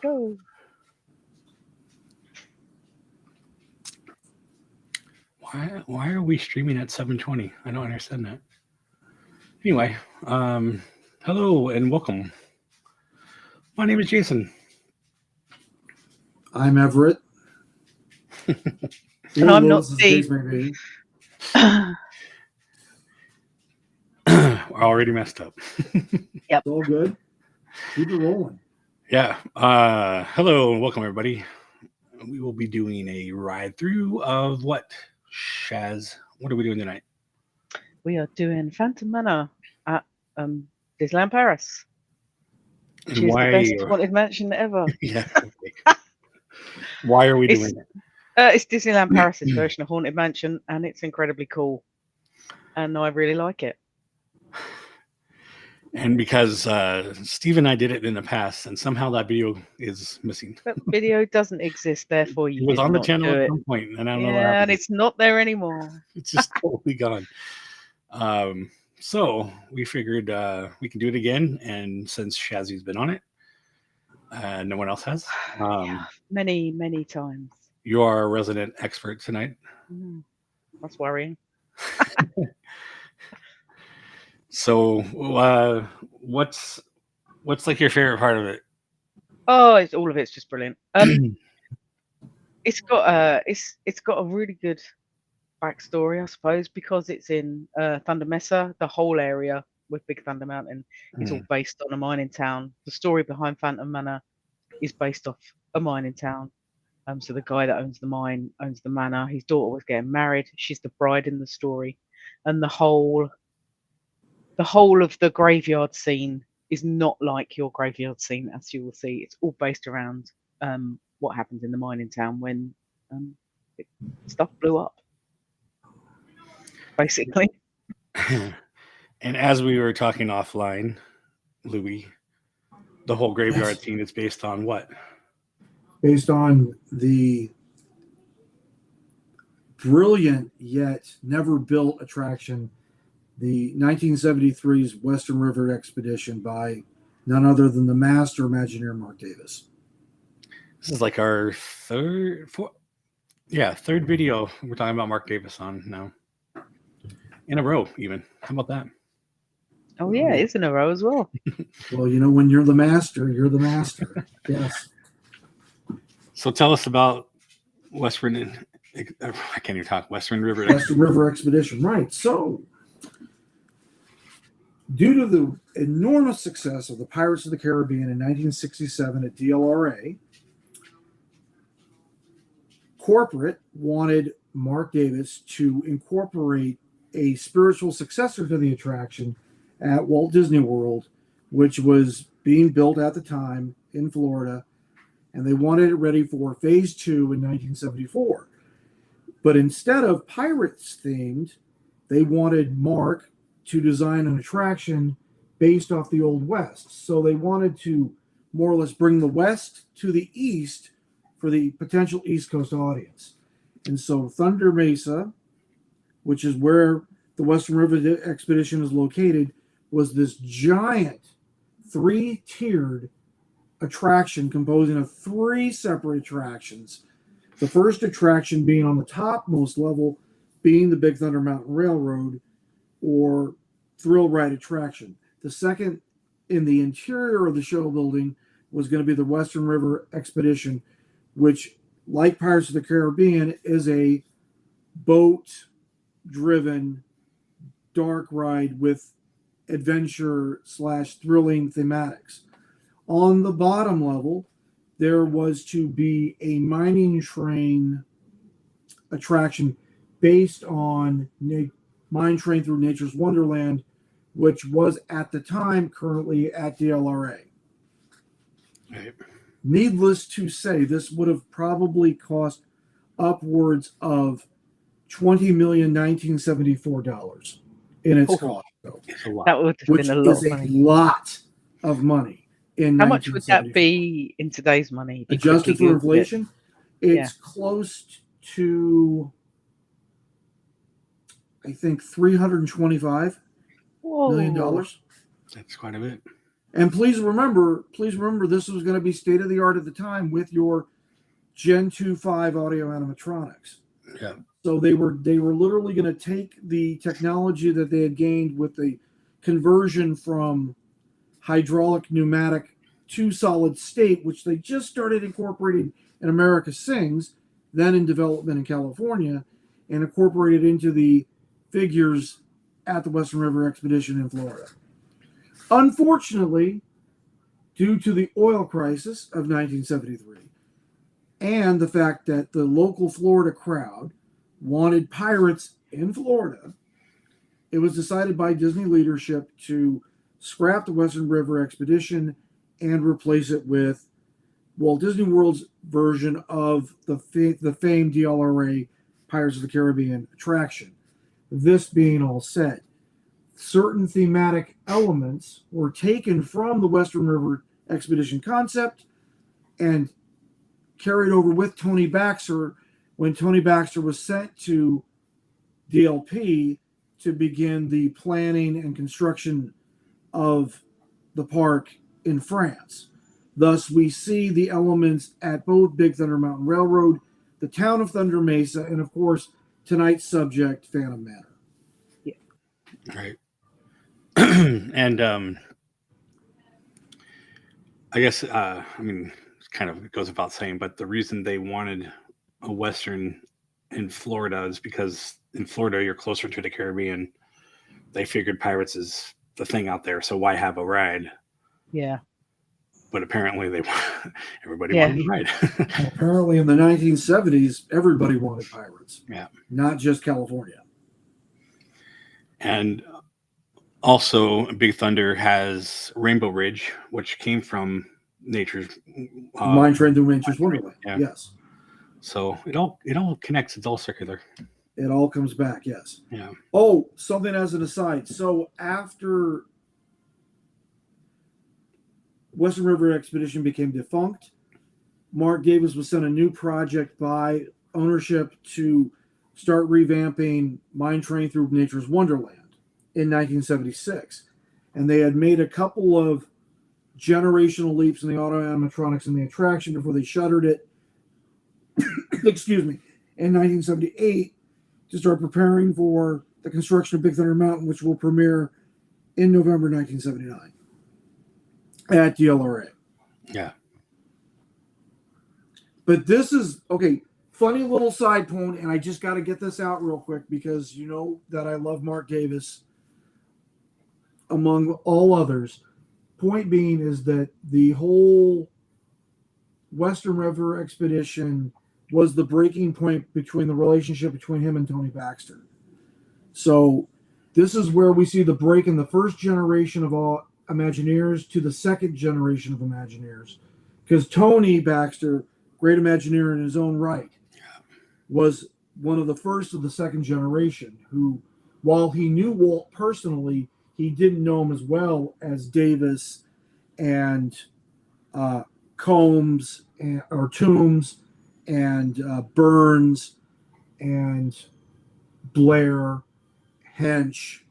Go. Why are we streaming at 7:20? I don't understand that. Anyway, um, hello and welcome. My name is Jason. I'm Everett. And Or I'm not Lois, as the Steve. case may be. I already messed up. It's all good. Keep it rolling. Yeah. Hello and welcome everybody. We will be doing a ride through of what? Shaz. What are we doing tonight? We are doing Phantom Manor at Disneyland Paris, which And is the why? best haunted mansion ever. Yeah. Okay. Why are we doing it? It's Disneyland Paris's version of Haunted Mansion, and it's incredibly cool. And I really like it. And because Steve and I did it in the past, and somehow that video is missing. That video doesn't exist, therefore you It was did on the not channel do at it. some point, and I don't know what Yeah, and happened. it's not there anymore. It's just totally gone. So we figured we can do it again, and since Shazzy's been on it, no one else has. Yeah, many times. You are a resident expert tonight. That's worrying. So, what's like your favorite part of it? Oh, all of it's just brilliant. It's got a really good backstory, I suppose, because it's in Thunder Mesa. The whole area with Big Thunder Mountain is all based on a mining town. The story behind Phantom Manor is based off a mining town. So the guy that owns the mine owns the manor. His daughter was getting married. She's the bride in the story, and the whole of the graveyard scene is not like your graveyard scene, as you will see. It's all based around what happens in the mining town when stuff blew up, basically. And as we were talking offline, Louis, the whole graveyard Yes. scene is based on what? Based on the brilliant yet never built attraction, the 1973's Western River Expedition by none other than the master Imagineer Mark Davis. This is like our third video we're talking about Mark Davis on now. In a row, even. How about that? Oh yeah, it's in a row as well. Well, when you're the master, you're the master. Yes. So tell us about Western. I can't even talk. Western River. Western River Expedition. Right. So, due to the enormous success of the Pirates of the Caribbean in 1967 at DLRA, corporate wanted Mark Davis to incorporate a spiritual successor to the attraction at Walt Disney World, which was being built at the time in Florida, and they wanted it ready for Phase 2 in 1974. But instead of Pirates themed, they wanted Mark to design an attraction based off the Old West. So they wanted to more or less bring the West to the East for the potential East Coast audience. And so Thunder Mesa, which is where the Western River Expedition is located, was this giant 3-tiered attraction composing of 3 separate attractions. The first attraction being on the topmost level, being the Big Thunder Mountain Railroad or thrill ride attraction. The second in the interior of the show building was going to be the Western River Expedition, which, like Pirates of the Caribbean, is a boat-driven dark ride with adventure/thrilling thematics. On the bottom level, there was to be a mining train attraction based on Mine Train Through Nature's Wonderland, which was at the time currently at DLRA. Right. Needless to say, this would have probably cost upwards of $20,1974 in its cost. It's a lot. That would have Which been a lot is of a money. lot of money in How much would that 1974. be in today's money? If you Adjusted quickly for Googled it? inflation, it's close to, I think, $325 million. Whoa. That's quite a bit. And please remember, this was going to be state of the art at the time with your Gen 2.5 audio animatronics. Yeah. So they were literally going to take the technology that they had gained with the conversion from hydraulic pneumatic to solid state, which they just started incorporating in America Sings, then in development in California, and incorporated into the figures at the Western River Expedition in Florida. Unfortunately, due to the oil crisis of 1973 and the fact that the local Florida crowd wanted pirates in Florida, it was decided by Disney leadership to scrap the Western River Expedition and replace it with Walt Disney World's version of the famed DLRA Pirates of the Caribbean attraction. This being all said, certain thematic elements were taken from the Western River Expedition concept and carried over with Tony Baxter when Tony Baxter was sent to DLP to begin the planning and construction of the park in France. Thus, we see the elements at both Big Thunder Mountain Railroad, the town of Thunder Mesa, and of course, tonight's subject, Phantom Manor. Yeah. Right. And I guess, I mean, it kind of goes without saying, but the reason they wanted a Western in Florida is because in Florida, you're closer to the Caribbean. They figured pirates is the thing out there, so why have a ride? Yeah. But apparently everybody wanted a ride. Apparently in the 1970s, everybody wanted pirates. Yeah. Not just California. And also, Big Thunder has Rainbow Ridge, which came from nature's Mine Train through Nature's Wonderland. Yeah. Yes. So it all connects. It's all circular. It all comes back. Yes. Yeah. Oh, something as an aside. So after Western River Expedition became defunct, Mark Davis was sent a new project by ownership to start revamping Mine Train through Nature's Wonderland in 1976. And they had made a couple of generational leaps in the auto animatronics and the attraction before they shuttered it, excuse me, in 1978 to start preparing for the construction of Big Thunder Mountain, which will premiere in November 1979 at DLRA. Yeah. But this is, okay, funny little side point, and I just got to get this out real quick because you know that I love Mark Davis among all others. Point being is that the whole Western River Expedition was the breaking point between the relationship between him and Tony Baxter. So this is where we see the break in the first generation of all Imagineers to the second generation of Imagineers. Because Tony Baxter, great Imagineer in his own right, was one of the first of the second generation who, while he knew Walt personally, he didn't know him as well as Davis and Combs or Toombs and Burns and Blair, Hench,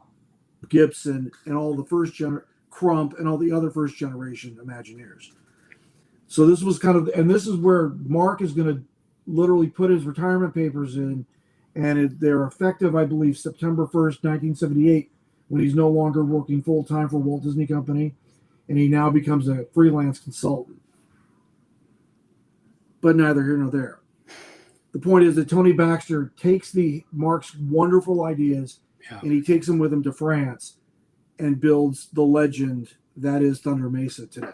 Gibson, and all the Crump and all the other first generation Imagineers. So this was kind of, and this is where Mark is going to literally put his retirement papers in, and they're effective, I believe, September 1st, 1978, when he's no longer working full-time for Walt Disney Company, and he now becomes a freelance consultant. But neither here nor there. The point is that Tony Baxter takes Mark's wonderful ideas, and he takes them with him to France and builds the legend that is Thunder Mesa today.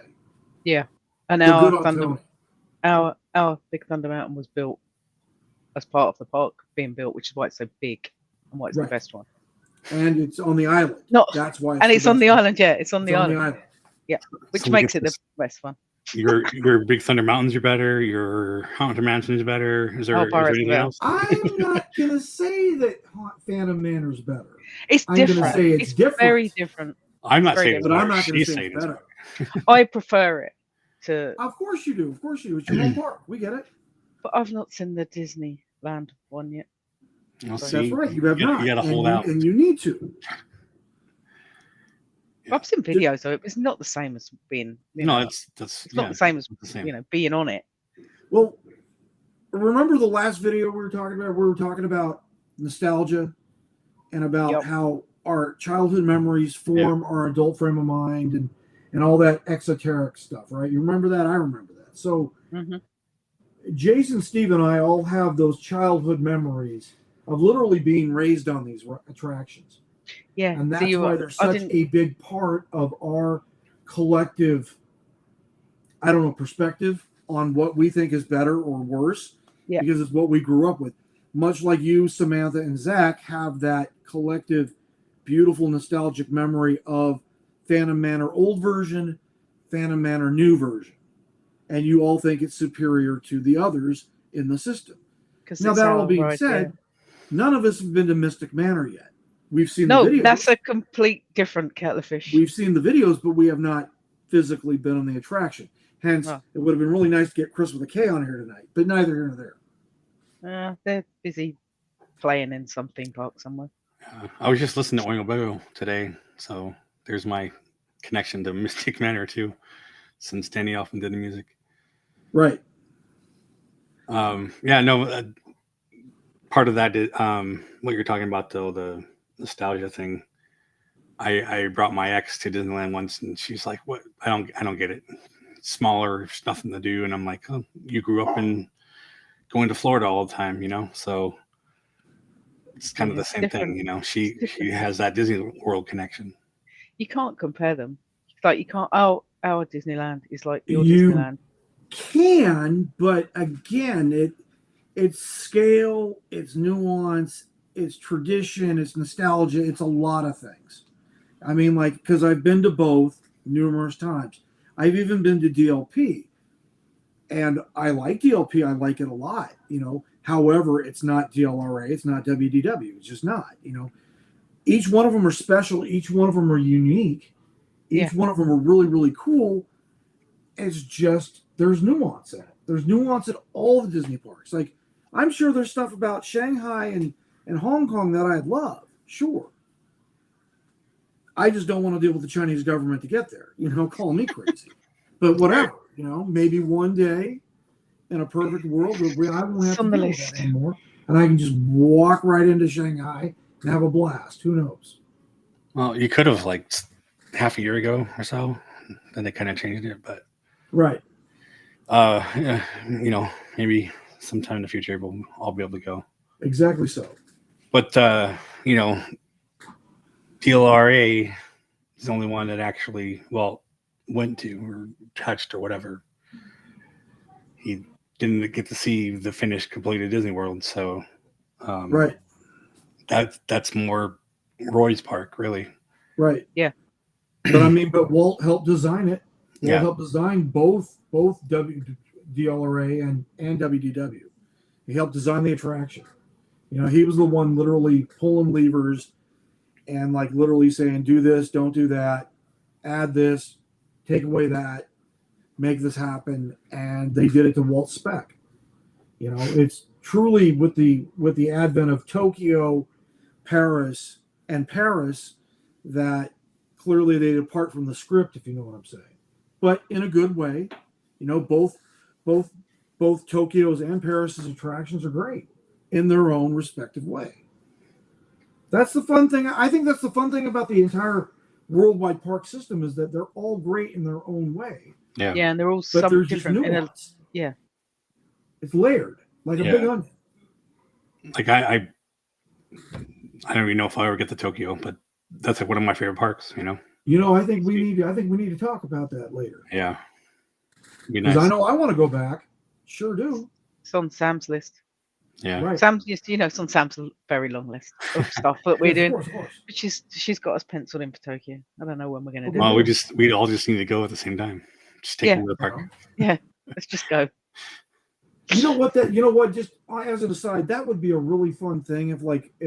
Yeah. And our Big Thunder Mountain was built as part of the park being built, which is why it's so big and why it's the best one. And it's on the island. That's why. It's on the island. Yeah, it's on the island. Yeah, which makes it the best one. Your Big Thunder Mountains are better. Your Haunted Mansion is better. Is there anything else? I'm not gonna say that Phantom Manor is better. It's different. I'm gonna say it's different. Very different. I'm not saying it's but better. I'm not gonna say it's better. I prefer it to. Of course you do. Of course you do. It's your home park. We get it. But I've not seen the Disneyland one yet. That's right. You have not. You got to hold out, and you need to. Yeah. I've seen videos, so it's not the same as being. It's not the same as the same. being on it. Well, remember the last video we were talking about? We were talking about nostalgia and about how our childhood memories form our adult frame of mind and all that exoteric stuff, right? You remember that? I remember that. So Jason, Steve, and I all have those childhood memories of literally being raised on these attractions. Yeah. And that's why they're such a big part of our collective, I don't know, perspective on what we think is better or worse, because it's what we grew up with. Much like you, Samantha, and Zach have that collective, beautiful, nostalgic memory of Phantom Manor old version, Phantom Manor new version. And you all think it's superior to the others in the system. Now, that all being said, none of us have been to Mystic Manor yet. We've seen the videos. No, that's a complete different kettle of fish. We've seen the videos, but we have not physically been on the attraction. Hence, it would have been really nice to get Chris with a K on here tonight, but neither here nor there. They're busy playing in some theme park somewhere. I was just listening to Oingo Boingo today, so there's my connection to Mystic Manor too, since Danny often did the music. Right. Part of that is what you're talking about, though, the nostalgia thing. I brought my ex to Disneyland once, and she's like, "What? I don't get it. It's smaller, there's nothing to do." And I'm like, "Oh, you grew up in going to Florida all the time, so it's kind of the same thing, She has that Disney World connection. You can't compare them. It's like you can't. Our Disneyland is like your Disneyland. Can, but again, it's scale, it's nuance, it's tradition, it's nostalgia, it's a lot of things. I mean, like, because I've been to both numerous times. I've even been to DLP, and I like DLP. I like it a lot, However, it's not DLRA, it's not WDW. It's just not, Each one of them are special. Each one of them are unique. Each one of them are really, really cool. It's just, there's nuance in it. There's nuance at all the Disney parks. Like, I'm sure there's stuff about Shanghai and Hong Kong that I'd love. Sure. I just don't want to deal with the Chinese government to get there. Call me crazy. But whatever. Maybe one day in a perfect world where I won't have to deal with that anymore. And I can just walk right into Shanghai and have a blast. Who knows? Well, you could have, like, half a year ago or so. Then they kind of changed it, but... Right. Maybe sometime in the future I'll be able to go. Exactly so. But DLRA is the only one that actually went to or touched or whatever. He didn't get to see the finished completed Disney World, so right. That's more Roy's park, really. Right. Yeah. But Walt helped design it. Walt helped design both DLRA and WDW. He helped design the attraction. He was the one literally pulling levers and like literally saying, do this, don't do that, add this, take away that, make this happen. And they did it to Walt's spec. It's truly with the advent of Tokyo, Paris that clearly they depart from the script, if you know what I'm saying. But in a good way. Both Tokyo's and Paris's attractions are great in their own respective way. That's the fun thing. I think that's the fun thing about the entire worldwide park system is that they're all great in their own way. Yeah, and they're all different. It's layered like a big onion. Like I don't even know if I'll ever get to Tokyo, but that's like one of my favorite parks. I think we need to talk about that later. Yeah. Because I know I want to go back. Sure do. It's on Sam's list. Yeah. Right. Sam's just, it's on Sam's very long list of stuff that we're doing. Of course. But she's got us penciled in for Tokyo. I don't know when we're going to do it. Well, we all just need to go at the same time. Just take over the park. Yeah. Let's just go. You know what? Just as an aside, that would be a really fun thing if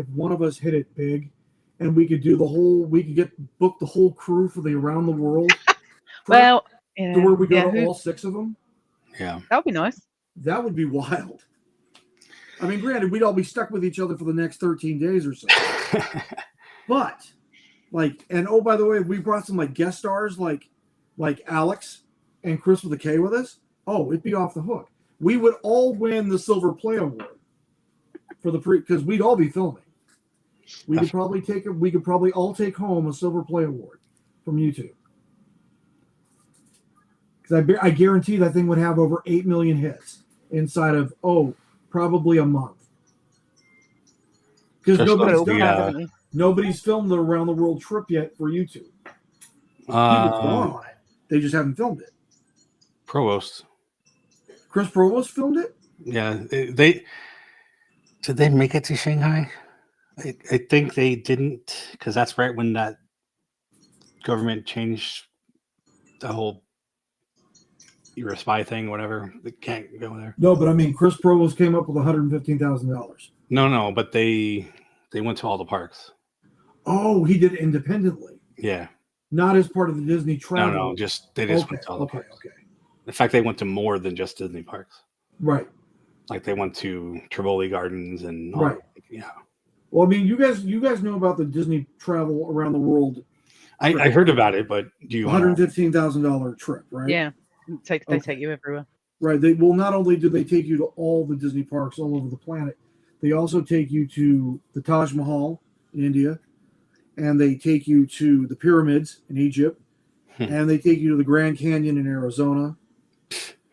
one of us hit it big, and we could book the whole crew for the around the world. Well, to where we go to all 6 of them. Yeah, that would be nice. That would be wild. Granted, we'd all be stuck with each other for the next 13 days or so. But Like, and oh, by the way, we brought some like guest stars like Alex and Chris with a K with us. Oh, it'd be off the hook. We would all win the Silver Play Award for the because we'd all be filming. We could probably all take home a Silver Play Award from YouTube. Because I guarantee that thing would have over 8 million hits inside of probably a month. Because nobody's filmed the around the world trip yet for YouTube. People's gone on it. They just haven't filmed it. Provost. Chris Provost filmed it? Yeah. Did they make it to Shanghai? I think they didn't, because that's right when that government changed the whole you're a spy thing, whatever. They can't go there. No, but I mean, Chris Provost came up with $115,000. No, but they went to all the parks. Oh, he did it independently. Yeah. Not as part of the Disney travel. No, they just went to all the parks. Okay. In fact, they went to more than just Disney parks. Right. Like they went to Tivoli Gardens and all right. Yeah. Well, I mean, you guys know about the Disney travel around the world. I heard about it, but do you $115,000 trip, right? Yeah. They take you everywhere. Right. They will not only do they take you to all the Disney parks all over the planet, they also take you to the Taj Mahal in India, and they take you to the pyramids in Egypt, and they take you to the Grand Canyon in Arizona,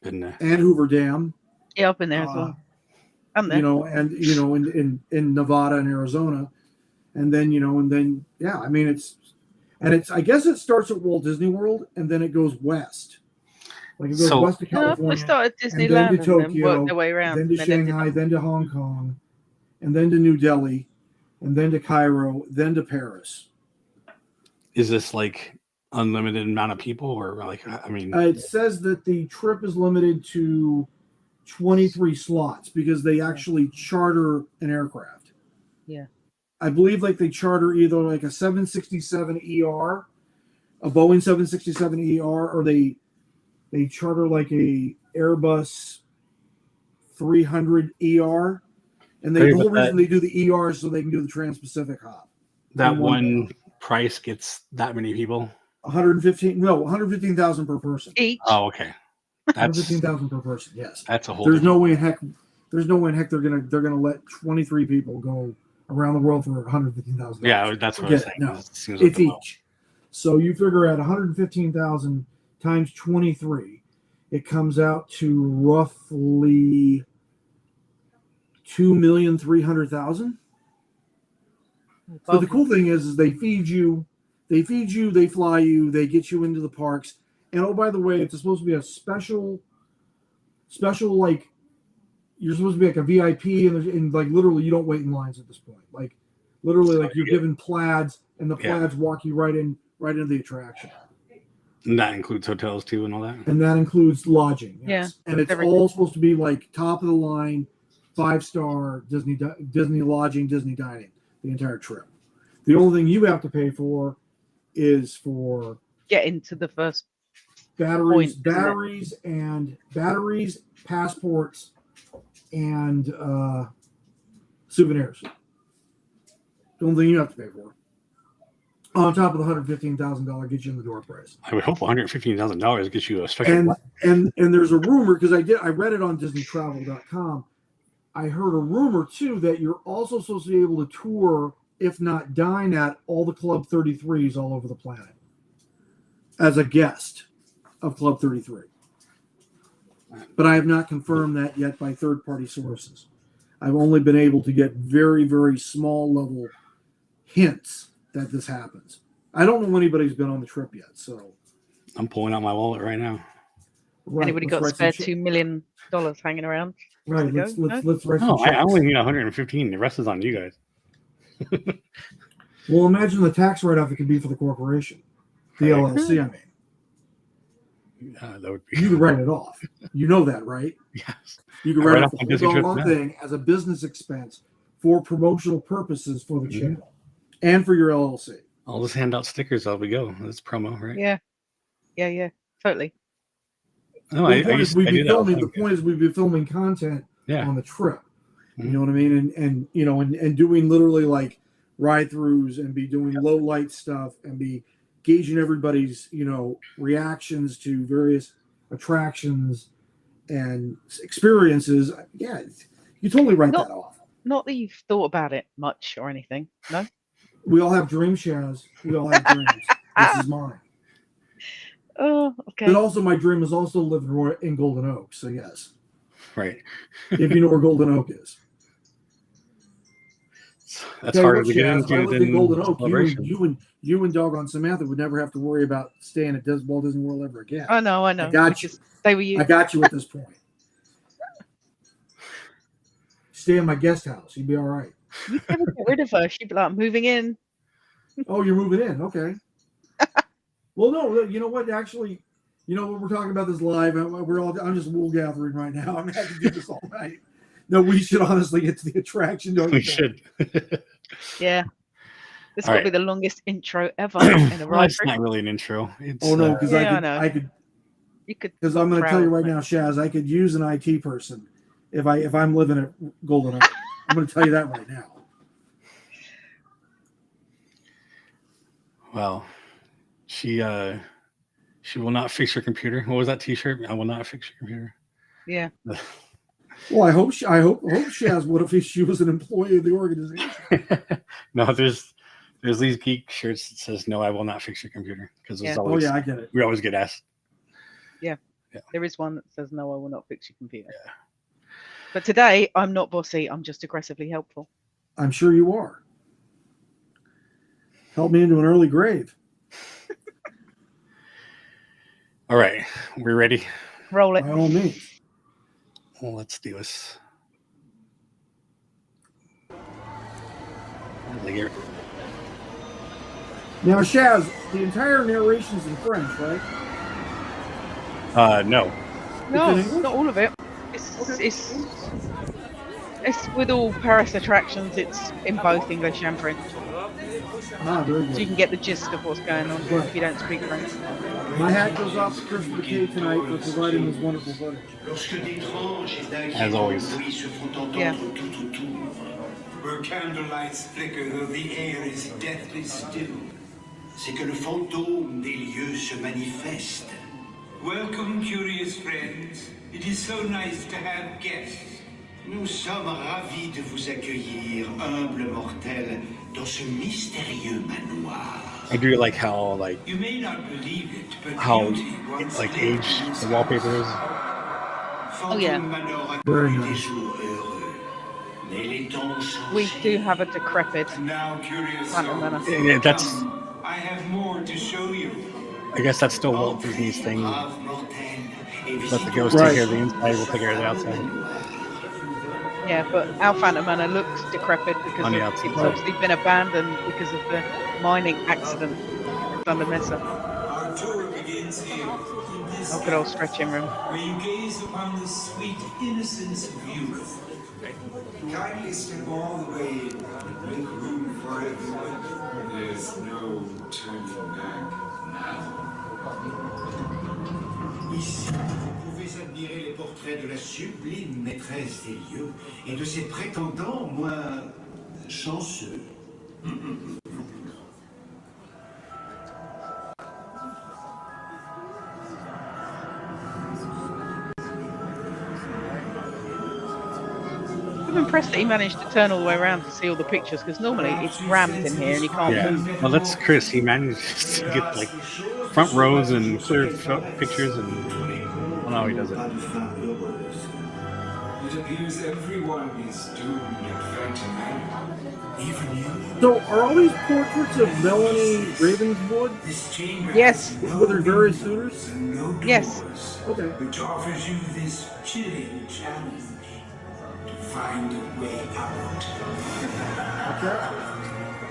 and Hoover Dam. Yeah, up in there as well. I'm there. In Nevada and Arizona, and then yeah, I mean it's I guess it starts at Walt Disney World and then it goes west. Like it goes west to California. We started Disneyland and then worked their way around. Then to Shanghai, then to Hong Kong, and then to New Delhi, and then to Cairo, then to Paris. Is this like unlimited amount of people, or like I mean? It says that the trip is limited to 23 slots because they actually charter an aircraft. Yeah. I believe like they charter either like a 767ER, a Boeing 767ER, or they charter like a Airbus 300ER. And the whole reason they do the ER is so they can do the Trans-Pacific hop. That one price gets that many people? 115,000 per person. Each. Oh, okay. That's 115,000 per person. Yes. That's a whole. There's no way in heck they're gonna let 23 people go around the world for $115,000. Yeah, that's what I'm saying. No, it's each. So you figure out 115,000 times 23, it comes out to roughly 2,300,000. So the cool thing is they feed you, they fly you, they get you into the parks. And oh, by the way, it's supposed to be a special like you're supposed to be like a VIP, and like literally you don't wait in lines at this point. Like literally, like you're given plaids, and the plaids walk you right into the attraction. And that includes hotels too, and all that. And that includes lodging. Yes. Yeah, and it's all supposed to be like top of the line, 5-star Disney lodging, Disney dining, the entire trip. The only thing you have to pay for is for getting to the first batteries, passports, and souvenirs. The only thing you have to pay for. On top of the $115,000 gets you in the door price. I would hope $115,000 gets you a special. And there's a rumor, because I read it on DisneyTravel.com. I heard a rumor too that you're also supposed to be able to tour, if not dine at, all the Club 33s all over the planet as a guest of Club 33. But I have not confirmed that yet by third-party sources. I've only been able to get very, very small level hints that this happens. I don't know anybody's been on the trip yet, so I'm pulling out my wallet right now. Right, anybody got spare $2 million hanging around? Right, let's write some No, checks. I only need 115. The rest is on you guys. Well, imagine the tax write-off it could be for the corporation, the LLC. I mean, that would be. You could write it off. You know that, right? Yes. You could write off the whole thing as a business expense for promotional purposes for the channel and for your LLC. I'll just hand out stickers as we go. That's promo, right? Yeah, totally. No, the point is we'd be filming content on the trip. You know what I mean? And doing literally like ride-throughs and be doing low light stuff and be gauging everybody's, reactions to various attractions and experiences. Yeah, you totally write that off. Not that you've thought about it much or anything. No. We all have dreams, Shaz. We all have dreams. This is mine. Oh, okay. But also, my dream is also to live in Golden Oak. So yes, Right. if you know where Golden Oak is. That's harder to get Shaz, into if I lived in Golden Oak. Celebration. You and Doggone Samantha would never have to worry about staying at Walt Disney World ever again. I know. I got you. They were you. I got you at this point. Stay in my guest house. You'd be all right. You'd never get rid of her. She'd be like, moving in. Oh, you're moving in. Okay. Well, no, you know what? Actually, we're talking about this live. I'm just wool gathering right now. I'm having to do this all night. No, we should honestly get to the attraction. Don't We you think? should. Yeah. This All will be the longest intro ever in a Well, ride. it's not really an intro. It's, Oh no, because Yeah, I know. I could. You could. Because I'm going to tell you right proud, now, Shaz, I could use an IT person if I'm living at Golden Oak. I'm going to tell you that right now. Well, she will not fix your computer. What was that T-shirt? I will not fix your computer. Yeah. Well, I hope Shaz would if she was an employee of the organization. No, there's these geek shirts that says no, I will not fix your computer because Yeah. Oh yeah, I get it. we always get asked. There is one that says, no, I will not fix your computer. Yeah. But today, I'm not bossy. I'm just aggressively helpful. I'm sure you are. Help me into an early grave. All right, we're ready. Roll it. By all means. Well, let's do this. Now, Shaz, the entire narration's in French, right? No. No, It's in English? not all of it. It's with all Paris attractions. It's in both English and French, Very so you good. can get the gist of what's going on Right. if you don't speak French. My hat goes off to Chris McKay tonight for providing this wonderful footage. As always. Yeah. Where candlelights flicker though the air is deathly still, c'est que le fantôme des lieux se manifeste. Welcome, curious friends. It is so nice to have guests. Nous sommes ravis de vous accueillir, humbles mortels, dans ce mystérieux manoir. I do like how You may not believe it, but how beauty once aged the wallpaper is. Oh, yeah. Manor Very accueille des nice. jours heureux. Mais les temps ont We changé. do have a decrepit And now, curious Phantom Manor. souls, Yeah, that's. I have more to show you. I guess that's still Walt Disney's thing. Let Let the ghost take care of the inside. We'll take care of the outside. Yeah, but our Phantom Manor looks decrepit because On the it's outside. obviously been abandoned because of the mining accident in Thunder Mesa. Our tour begins here, in this Oh, good old stretching room. where you gaze upon the sweet innocence of youth. Kindly step all the way in. Make room for everyone. There's no turning back now. Ici, vous pouvez admirer les portraits de la sublime maîtresse des lieux et de ses prétendants moins chanceux. I'm impressed that he managed to turn all the way around to see all the pictures, because normally it's rammed in here and you can't move. Yeah. Well, that's Chris. He managed to get front rows and clear pictures, and well, now he does it. It appears everyone is doomed at Phantom Manor. Even you. So, are all these portraits of Melanie Ravenswood This chamber Yes. with her various suitors? no Yes. doors, Okay. which offers you this chilling challenge to find a way out. Okay.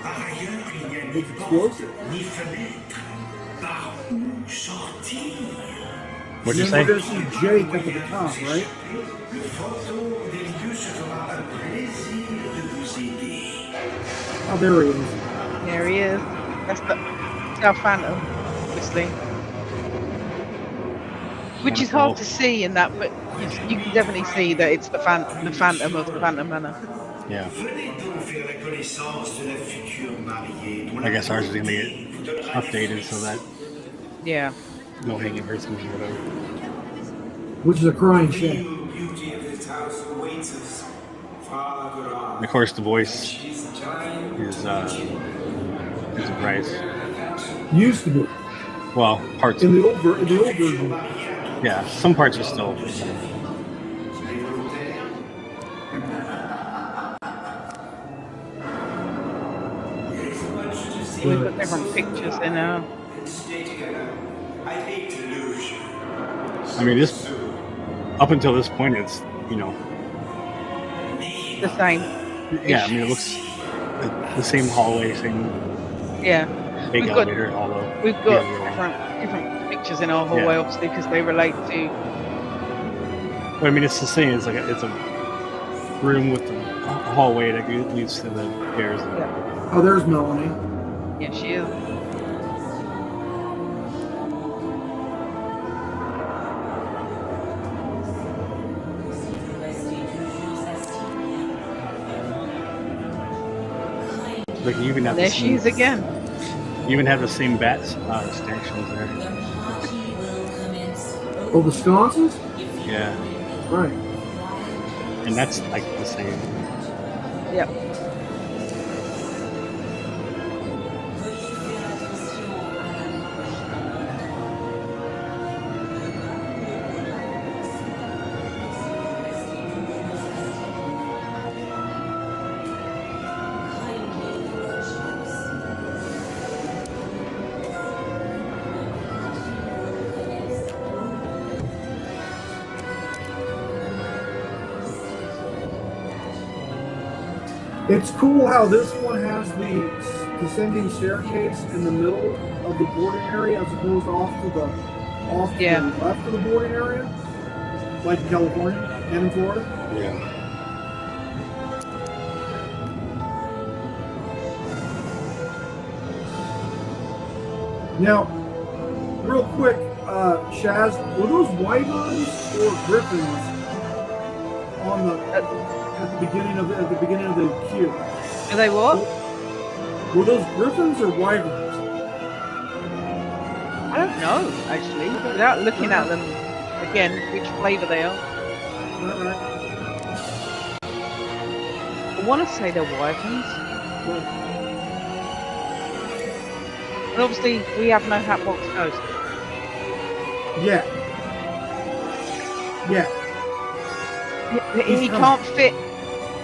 Par ailleurs, il n'y a ni It's porte, explosive. ni fenêtre. Par où sortir? What'd you Then we're say? going to see Jake up at the top, right? Le fantôme des lieux se fera un plaisir de vous aider. Oh, there he is. There he is. That's our Phantom, obviously. Which is hard to see in that, but you can definitely see that it's the Phantom of the Phantom Manor. Yeah. Venez donc faire la connaissance de la future mariée. dont I guess la ours is gonna beauté get vous donnera des updated so that Yeah. no hanging persons or whatever. Which is a crying The shame. real beauty of this house awaits us. Father God. And of course, the voice She's time is to Bryce. Used to be Well, parts. in the old version. Yeah, some parts are still. We've got different pictures in now. Stay together. I hate to lose you. I mean, this up until this point, it's The same. yeah. I mean, it looks the same hallway, same Yeah. big We've got- elevator, although We've got yeah, different pictures in our hallway, obviously, because they relate to. But I mean, it's the same. It's like it's a room with a hallway that leads to the stairs. Oh, there's Melanie. Yeah, she is. Like you even have There the she is again. You even have the same bat statues there. Oh, the sconces? Yeah, Right. and that's like the same. Yep. It's cool how this one has the descending staircase in the middle of the boarding area as opposed to off to the left of the boarding area, like in California and in Florida. Yeah. Now, real quick, Shaz, were those wyverns or griffins on the at the beginning of the queue? Are they what? Were those griffins or wyverns? I don't know, actually. Without looking at them again, which flavour they are. I want to say they're wyverns. And obviously, we have no Hatbox Ghost. Yeah. He can't fit.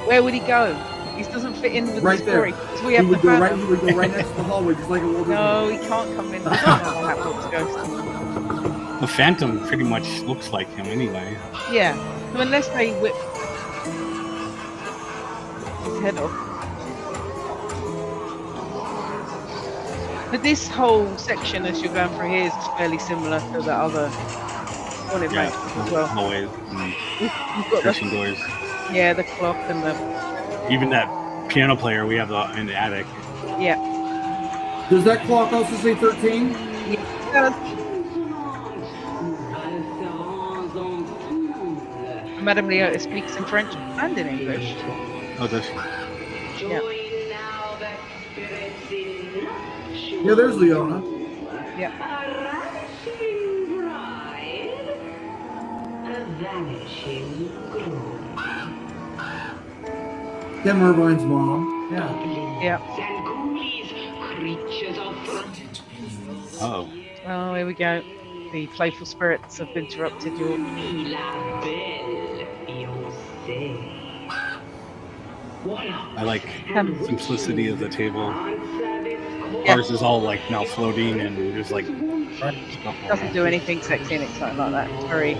Where would he go? He doesn't fit in with Right the story. there. Because we have the He would go Phantom. right next to the hallway, just like a little. No, he can't come in with the Hatbox Ghost. The Phantom pretty much looks like him anyway. Yeah. So unless they whip his head off. But this whole section, as you're going through here, is fairly similar to the other haunted mansions as well. Hallways and We've got dressing doors. the clock and the Even that piano player we have in the attic. yeah. Does that clock also say 13? Yeah. Madame Leota speaks in French and in English. Oh, does she? Yeah. Yeah, there's Leona. Yeah. Tim Irvine's mom. Yeah. Yeah. Oh. Oh, here we go. The playful spirits have interrupted your. I like simplicity of the table. Yeah. Ours is all like now floating and there's like stuff. Doesn't do anything sexy and exciting like that. It's very.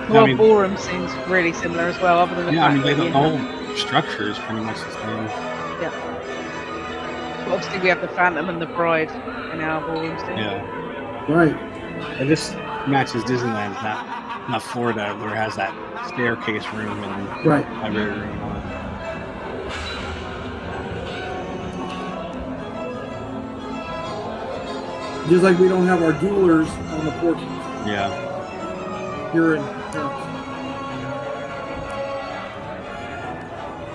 Well, ballroom seems really similar as well, other than the fact that the whole structure is pretty much the same. Yeah. But obviously, we have the Phantom and the Bride in our ballrooms too. Yeah. Right. And this matches Disneyland, not Florida, where it has that staircase room and library room. And all that. Just like we don't have our duelers on the porches Yeah. here in Paris.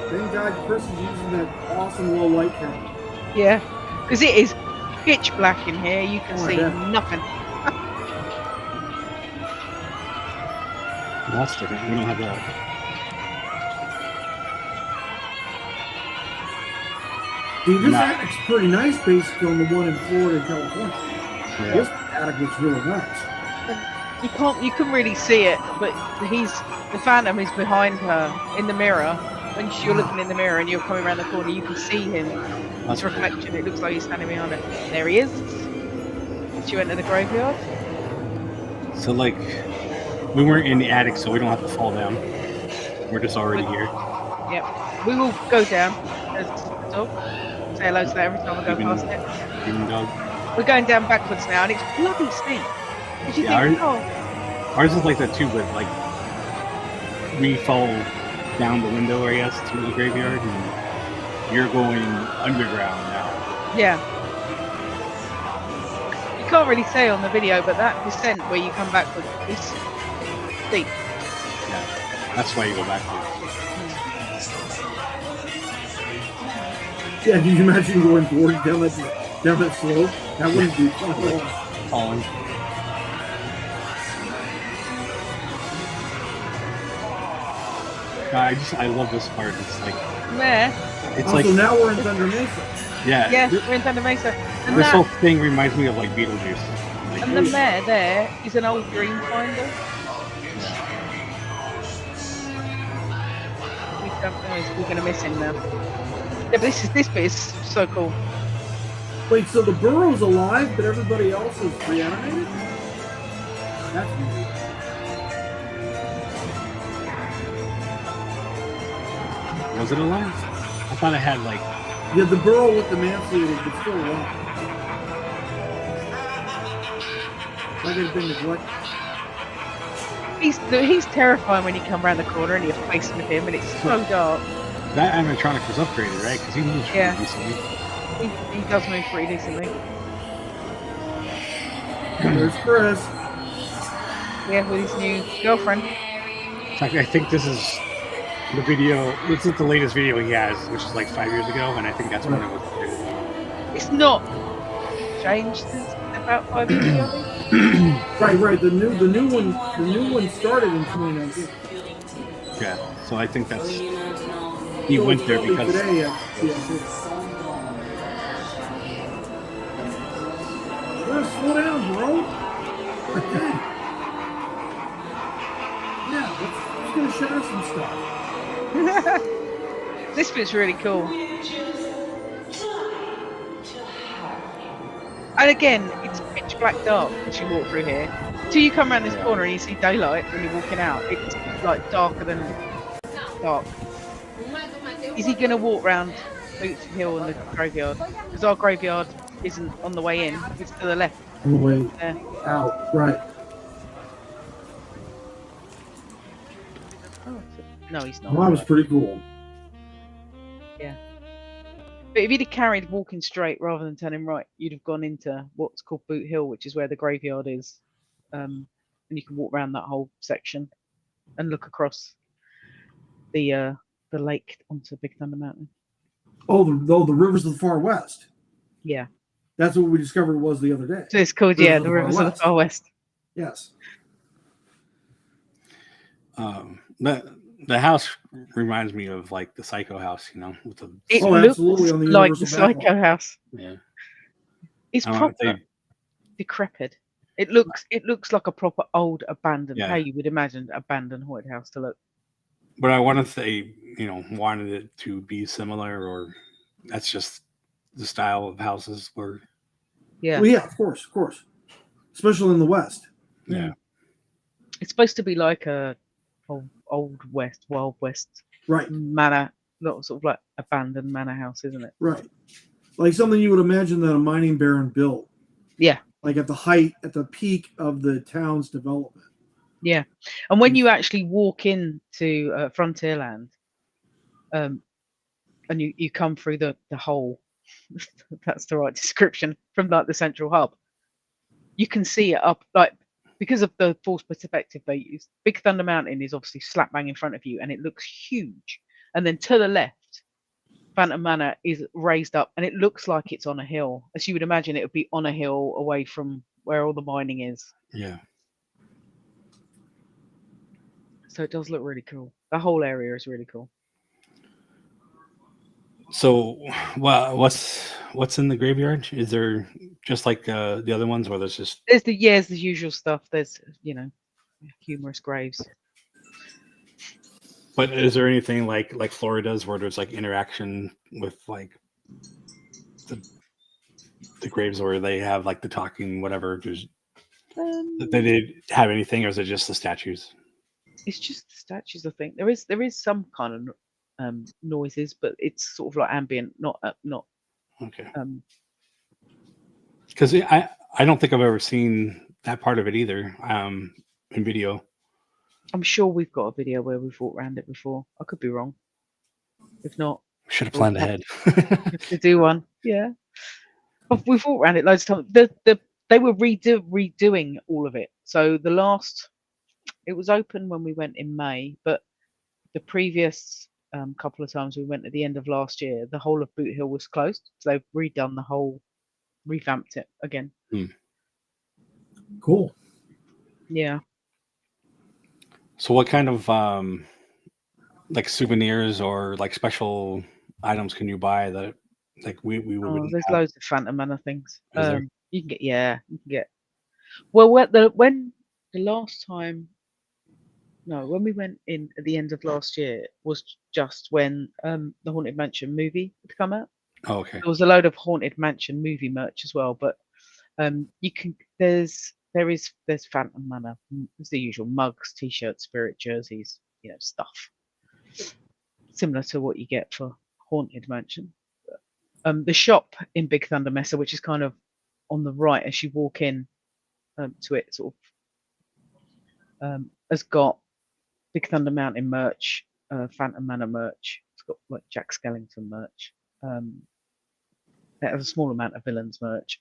Thank God Chris is using that awesome low light camera. Yeah, because it is pitch black in here. You can Oh, I see bet. nothing. That's different. We don't have that. See, this Nah. attic's pretty nice based on the one in Florida and California. Yeah. This attic looks really nice. You couldn't really see it, but the Phantom is behind her in the mirror. When you're looking in the mirror and you're coming around the corner, you can see him. That's His reflection. It looks like he's standing behind her. There he is. Did you enter the graveyard? So, like, we weren't in the attic, so we don't have to fall down. We're just already here. Yep. We will go down as a dog. Say hello to that every time I go Even- past it. Even dog. We're going down backwards now, and it's bloody steep. Did you Yeah, think, Ours is like that too, but like we fall down the window, I guess, through the graveyard, and you're going underground now. Yeah. You can't really say on the video, but that descent where you come backwards is steep. Yeah, that's why you go backwards. Yeah, can you imagine going forward down that slope? That wouldn't be fun at all. Falling. I love this part. It's like There. it's Also, like now we're in Thunder Mesa. yeah. Yeah, we're in Thunder Mesa. And This that, whole thing reminds me of like Beetlejuice. Like, and the mayor there is an old dream finder. We're going to miss him now. Yeah, but this bit is so cool. Wait, so the burrow's alive, but everybody else is reanimated? That's weird. was it alive? I thought it had like Yeah, the burrow with the manslated was still alive. Like it had been neglected. He's terrifying when you come around the corner and you're facing with him, and it's so dark. that animatronic was upgraded, right? Because he moves pretty Yeah. decently. He does move pretty decently. There's Chris. Yeah, with his new girlfriend. In fact, I think this is the video. This is the latest video he has, which is like 5 years ago, and I think that's when it was upgraded. It's not changed since about 5 years ago. I think. Right. The new one started in 2019. Yeah, so I think that's he went there Shortly because today, Chris, slow down, bro. Yeah, let's go share some stuff. This bit's really cool. And again, it's pitch black dark as you walk through here. Till you come around this corner and you see daylight when you're walking out. It's like darker than dark. Is he going to walk round Boots Hill and the graveyard? Because our graveyard isn't on the way in, it's to the left. On the way There. out, right. No, he's not. Well, that was pretty cool. But if he'd have carried walking straight rather than turning right, you'd have gone into what's called Boot Hill, which is where the graveyard is. And you can walk around that whole section and look across the lake onto Big Thunder Mountain. Oh, the rivers of the far west. Yeah. That's what we discovered was the other day. So it's called, Rivers yeah, of the the Far Rivers of the West. Far West. Yes. the house reminds me of like the Psycho house, you know, with the It Oh, looks absolutely, on the like the Universal backlot. Psycho house. yeah. It's I don't know if proper they- decrepit. It looks like a proper old abandoned, Yeah. how you would imagine abandoned haunted house to look. But I want to say, you know, wanted it to be similar, or that's just the style of houses were. Yeah. Well, yeah, of course. Especially in the West. Yeah. It's supposed to be like a old West, Wild West Right, manor, not sort of like abandoned manor house, isn't it? right. Like something you would imagine that a mining baron built. Yeah. Like at the peak of the town's development. Yeah. And when you actually walk into Frontierland, and you come through the hole, that's the right description, from like the central hub, you can see it up like because of the false perspective they use. Big Thunder Mountain is obviously slap bang in front of you, and it looks huge. And then to the left, Phantom Manor is raised up, and it looks like it's on a hill, as you would imagine it would be on a hill away from where all the mining is. Yeah. So it does look really cool. The whole area is really cool. So, well, what's in the graveyard? Is there just like the other ones, or there's just There's the usual stuff. There's humorous graves. But is there anything like Florida's where there's like interaction with like the graves, where they have like the talking whatever? Does they did have anything, or is it just the statues? It's just the statues, I think. There is some kind of noises, but it's sort of like ambient, not Okay. Because I don't think I've ever seen that part of it either in video. I'm sure we've got a video where we've walked around it before. I could be wrong. If not, Should have planned ahead. To do one, yeah. We've walked around it loads of times. They were redoing all of it. So it was open when we went in May, but the previous couple of times we went at the end of last year, the whole of Boot Hill was closed. So they've revamped it again. Cool. Yeah. So what kind of like souvenirs or like special items can you buy that like we would? There's have? loads of Phantom Manor things. Is there? You can get. Well, when the last time, no, when we went in at the end of last year was just when the Haunted Mansion movie had come out. Oh, okay. There was a load of Haunted Mansion movie merch as well, but you can there's Phantom Manor. There's the usual mugs, t-shirts, spirit jerseys, stuff similar to what you get for Haunted Mansion. The shop in Big Thunder Mesa, which is kind of on the right as you walk in to it, sort of has got Big Thunder Mountain merch, Phantom Manor merch. It's got like Jack Skellington merch. It has a small amount of villains merch,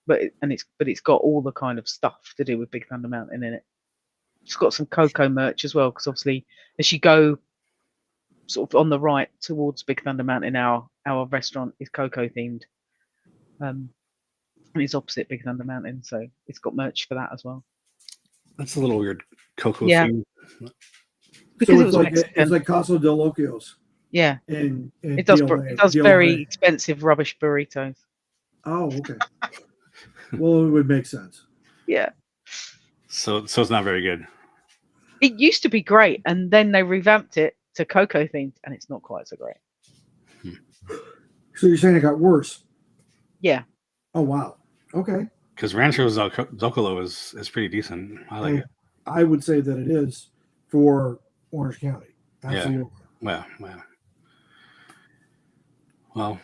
but it's got all the kind of stuff to do with Big Thunder Mountain in it. It's got some Coco merch as well, because obviously as you go sort of on the right towards Big Thunder Mountain, our restaurant is Coco themed, and it's opposite Big Thunder Mountain, so it's got merch for that as well. That's a little weird. Coco Yeah. theme. Because so it's like Casa de Locos. Yeah, and it does DLA. very expensive rubbish burritos. Oh, okay. Well, it would make sense. Yeah. So it's not very good. It used to be great, and then they revamped it to Coco themed, and it's not quite so great. So you're saying it got worse? Yeah. Oh, wow. Okay. Because Rancho Zocalo is pretty decent. I like it. I would say that it is for Orange County. Absolutely. Yeah. Well.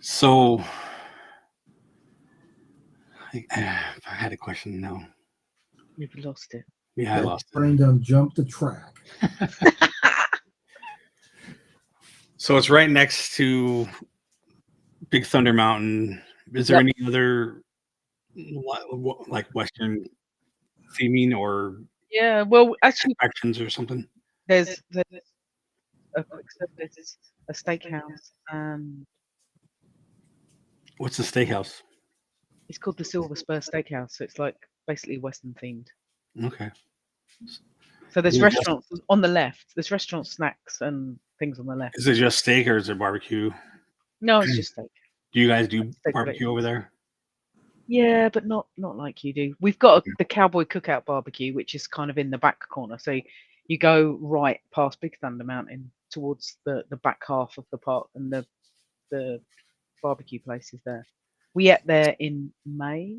So I had a question now. You've lost it. Yeah, I lost it. Brain done jumped the track. So it's right next to Big Thunder Mountain. Is there any other like Western theming or well, actually, attractions or something? there's a quick service, a steakhouse, and What's the steakhouse? it's called the Silver Spur Steakhouse. So it's like basically Western themed. Okay. So there's Yeah, restaurants on the left. There's restaurant snacks and things on the left. Is it just steak or is it barbecue? No, it's just steak. Do you guys do Steak barbecue over there? Yeah, but not like you do. We've got the Cowboy Cookout barbecue, which is kind of in the back corner. So you go right past Big Thunder Mountain towards the back half of the park, and the barbecue place is there. We ate there in May.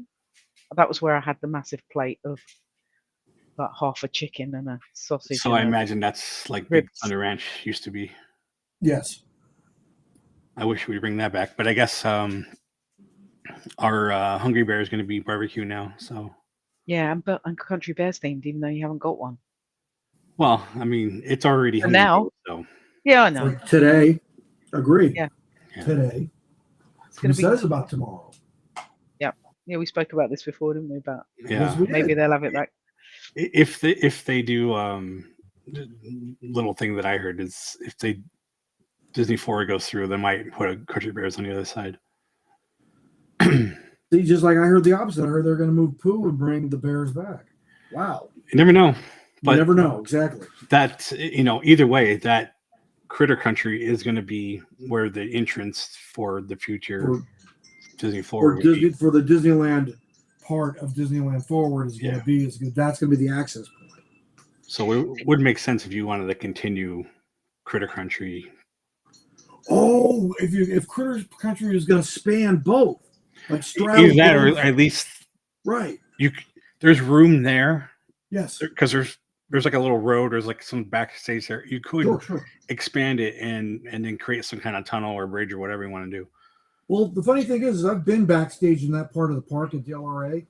That was where I had the massive plate of like half a chicken and a sausage. So I imagine that's like Big Thunder Ranch used to be. Yes. I wish we'd bring that back, but I guess our Hungry Bear is going to be barbecue now. So yeah, and Country Bears themed, even though you haven't got one. Well, I mean, it's already And now. so. Yeah, I know. Like today, agree. Yeah. Today. It's going Who to be says about tomorrow? Yeah, we spoke about this before, didn't we? About Yes, Yeah. we maybe did. they'll have it back. If they do little thing that I heard is if they Disney Florida goes through, they might put a country bears on the other side. See, just like I heard the opposite. I heard they're going to move Pooh and bring the bears back. Wow. You never know. But You never know. Exactly. that, either way, that Critter Country is going to be where the entrance for the future Disney Florida would be. For the Disneyland part of Disneyland Forward is going to be, that's going to be the access point. So it would make sense if you wanted to continue Critter Country. Oh, if Critter Country is going to span both, like straddle either that both. or at least Right. There's room there. Yes. Because there's like a little road, there's like some backstage there. You could expand it and then create some kind of tunnel or bridge or whatever you want to do. Well, the funny thing is I've been backstage in that part of the park at the LRA,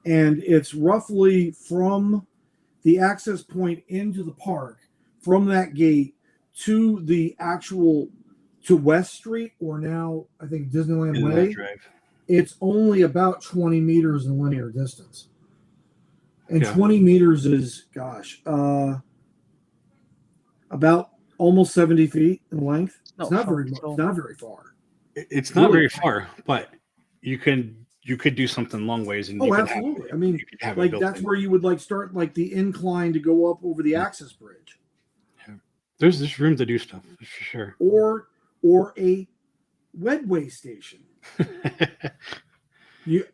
and it's roughly from the access point into the park, from that gate to the actual to West Street, or now I think Disneyland Way. Drive. It's only about 20 meters in linear distance. And 20 meters is, about almost 70 feet in length. It's not very far. It's not very far, but you could do something long ways. And absolutely. I mean, like that's where you would start the incline to go up over the access bridge. Yeah. There's room to do stuff for sure. Or a Wedway station.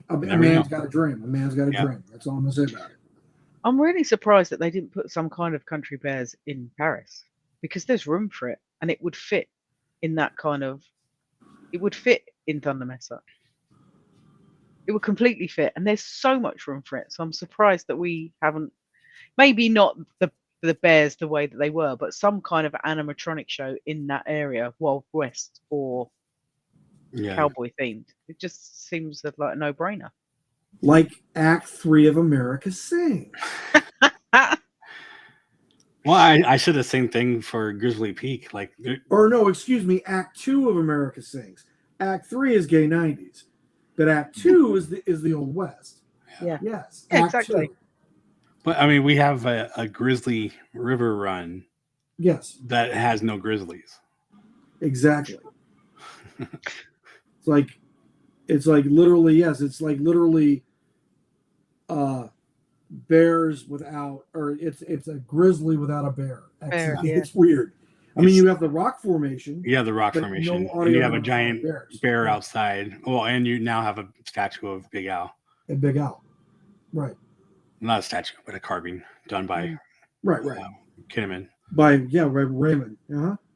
A man's got a dream. A man's got a dream. That's all I'm gonna say about it. I'm really surprised that they didn't put some kind of country bears in Paris, because there's room for it and it would fit in that kind of. It would fit in Thunder Mesa. It would completely fit, and there's so much room for it. So I'm surprised that we haven't. Maybe not the bears the way that they were, but some kind of animatronic show in that area, Wild West or cowboy themed. It just seems like a no-brainer. Like Act 3 of America Sings. Well, I said the same thing for Grizzly Peak. Act 2 of America Sings. Act 3 is gay 90s, but Act 2 is the Old West. Yeah. Yes. Yeah, Act exactly. 2. But I mean, we have a Grizzly River Run. Yes. That has no grizzlies. Exactly. It's like literally bears without, or it's a grizzly without a bear. It's weird. I mean, you have the rock formation. Yeah, the rock formation. And you have a giant bear outside. Well, and you now have a statue of Big Al. And Big Al. Right. Not a statue, but a carving done by Kinnaman. By Raymond.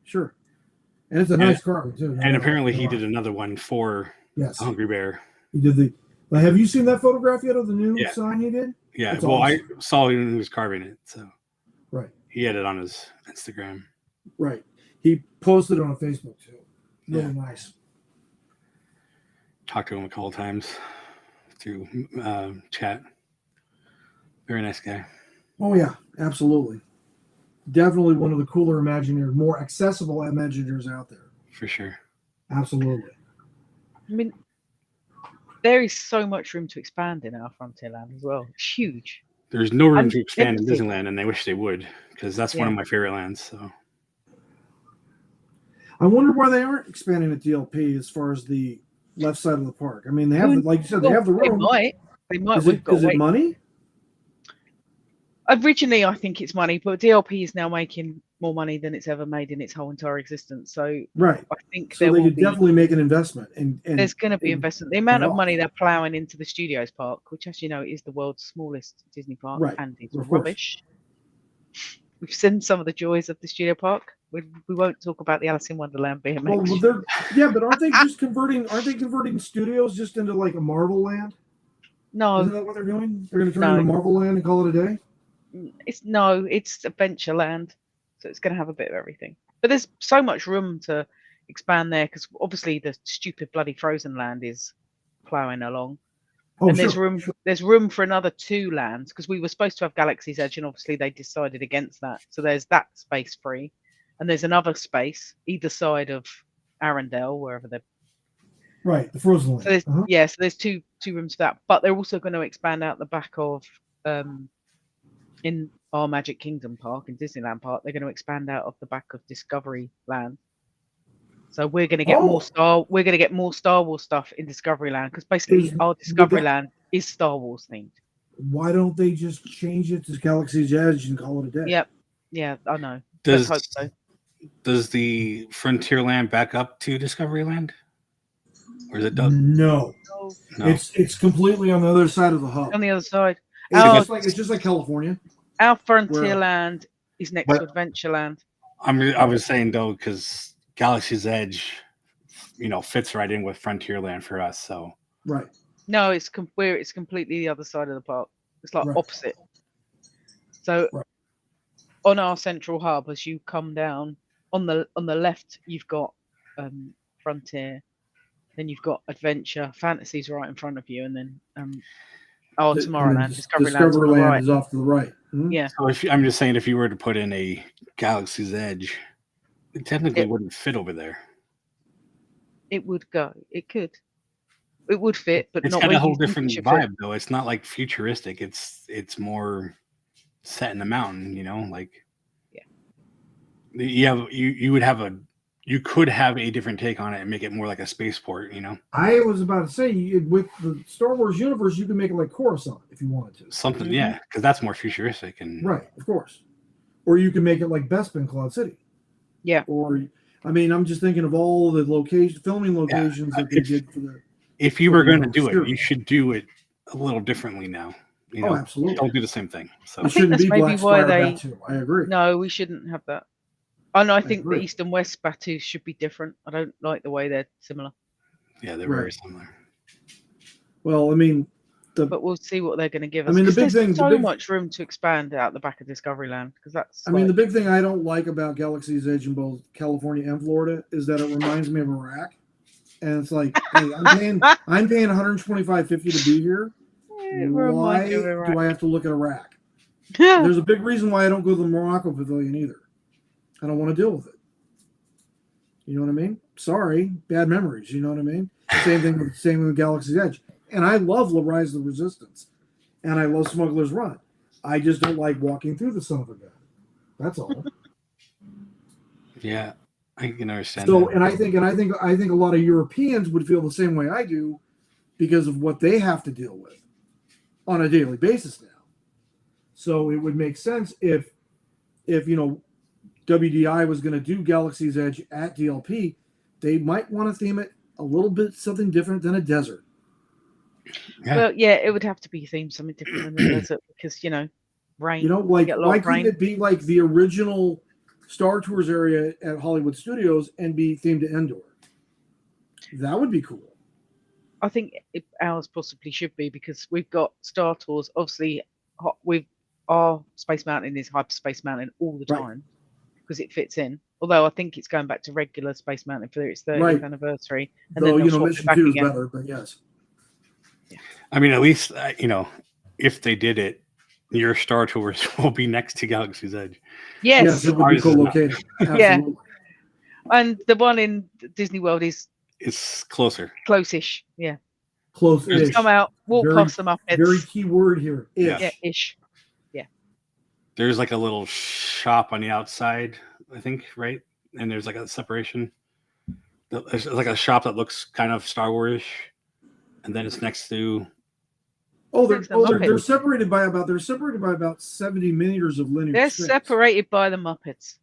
Sure. And it's a nice carving too. And apparently he did another one for Hungry Bear. He did have you seen that photograph yet of the new sign he did? Yeah. That's awesome. I saw him when he was carving it. So he had it on his Instagram. Right. He posted it on Facebook too. Really nice. Talked to him a couple of times through chat. Very nice guy. Oh yeah, absolutely. Definitely one of the cooler Imagineers, more accessible Imagineers out there. For sure. Absolutely. I mean, there is so much room to expand in our Frontierland as well. It's huge. There's no room to expand in Disneyland, and they wish they would, because that's one of my favorite lands. So I wonder why they aren't expanding at DLP as far as the left side of the park. I mean, they have, like you said, they have the room. They might. Is it money? Originally, I think it's money, but DLP is now making more money than it's ever made in its whole entire existence. So I think they could definitely make an investment. And there's going to be investment. The amount of money they're plowing into the Studios Park, which, as you know, is the world's smallest Disney park, and it's rubbish. We've seen some of the joys of the Studio Park. We won't talk about the Alice in Wonderland BMX. Well, but aren't they just converting? Aren't they converting studios just into like a Marvel Land? No, isn't that what they're doing? They're going to turn it into Marvel Land and call it a day. It's Adventureland, so it's going to have a bit of everything. But there's so much room to expand there, because obviously the stupid bloody Frozen Land is ploughing along. There's room for another 2 lands, because we were supposed to have Galaxy's Edge, and obviously they decided against that. So there's that space free, and there's another space either side of Arendelle, wherever they're. Right, the Frozen Land. So there's so there's two rooms for that, but they're also going to expand out the back of in our Magic Kingdom park in Disneyland Park. They're going to expand out of the back of Discovery Land. So we're going to get more Star Wars stuff in Discovery Land because basically our Discovery Land is Star Wars themed. Why don't they just change it to Galaxy's Edge and call it a day? Yep. Yeah, I know. Let's hope so. Does the Frontierland back up to Discoveryland? Or is it done? No. It's completely on the other side of the hub. On the other side. It's just like California. Our Frontierland is next to Adventureland. I was saying though, because Galaxy's Edge, fits right in with Frontierland for us. So right. No, it's completely the other side of the park. It's like opposite. So on our central hub, as you come down on the left, you've got Frontier, then you've got Adventure, Fantasy's right in front of you, and then Tomorrowland, Discoveryland is off to the right. Mm-hmm. Yeah. So I'm just saying, if you were to put in a Galaxy's Edge, it technically wouldn't fit over there. It would go. It could. It would fit, but it's not. Got a whole different vibe, though. It's not like futuristic. It's more set in the mountain. You could have a different take on it and make it more like a spaceport. I was about to say, with the Star Wars universe, you can make it like Coruscant if you wanted to. Something, yeah, because that's more futuristic and right, of course. Or you can make it like Bespin Cloud City. Yeah. Or, I'm just thinking of all the filming locations that they did for the. If you were going to do it, you should do it a little differently now. Absolutely. Don't do the same thing. So it shouldn't be Black Spire Batu. I agree. No, we shouldn't have that. Oh no, I think the East and West Batus should be different. I don't like the way they're similar. Yeah, they're very similar. Well, but we'll see what they're going to give us. the big thing, so much room to expand out the back of Discoveryland because that's. The big thing I don't like about Galaxy's Edge in both California and Florida is that it reminds me of Iraq. And it's like, hey, I'm paying $125.50 to be here. Why do I have to look at Iraq? There's a big reason why I don't go to the Morocco Pavilion either. I don't want to deal with it. You know what I mean? Sorry, bad memories. You know what I mean? Same with Galaxy's Edge. And I love Rise of the Resistance, and I love Smuggler's Run. I just don't like walking through the son of a gun. That's all. Yeah. I can understand. So, and I think a lot of Europeans would feel the same way I do, because of what they have to deal with on a daily basis now. So it would make sense if WDI was going to do Galaxy's Edge at DLP, they might want to theme it a little bit something different than a desert. Yeah. Well, yeah, it would have to be themed something different than a desert because rain. Why couldn't it be like the original Star Tours area at Hollywood Studios and be themed to Endor? That would be cool. I think ours possibly should be because we've got Star Tours. Obviously, our Space Mountain is Hyperspace Mountain all the time because it fits in. Although I think it's going back to regular Space Mountain for its 30th anniversary. And though, then Mission 2 is better, but yes. Yeah. At least, if they did it, your Star Tours will be next to Galaxy's Edge. Yes, it would be co-located. Yeah, and the one in Disney World is closer, close-ish. Yeah, close-ish. Come out, walk past them up. Very key word here. Yeah, ish. Yeah. There's like a little shop on the outside, I think, right? And there's like a separation. There's like a shop that looks kind of Star Wars-ish, and then it's next to. They're separated by about 70 meters of linear They're space. Separated by the Muppets.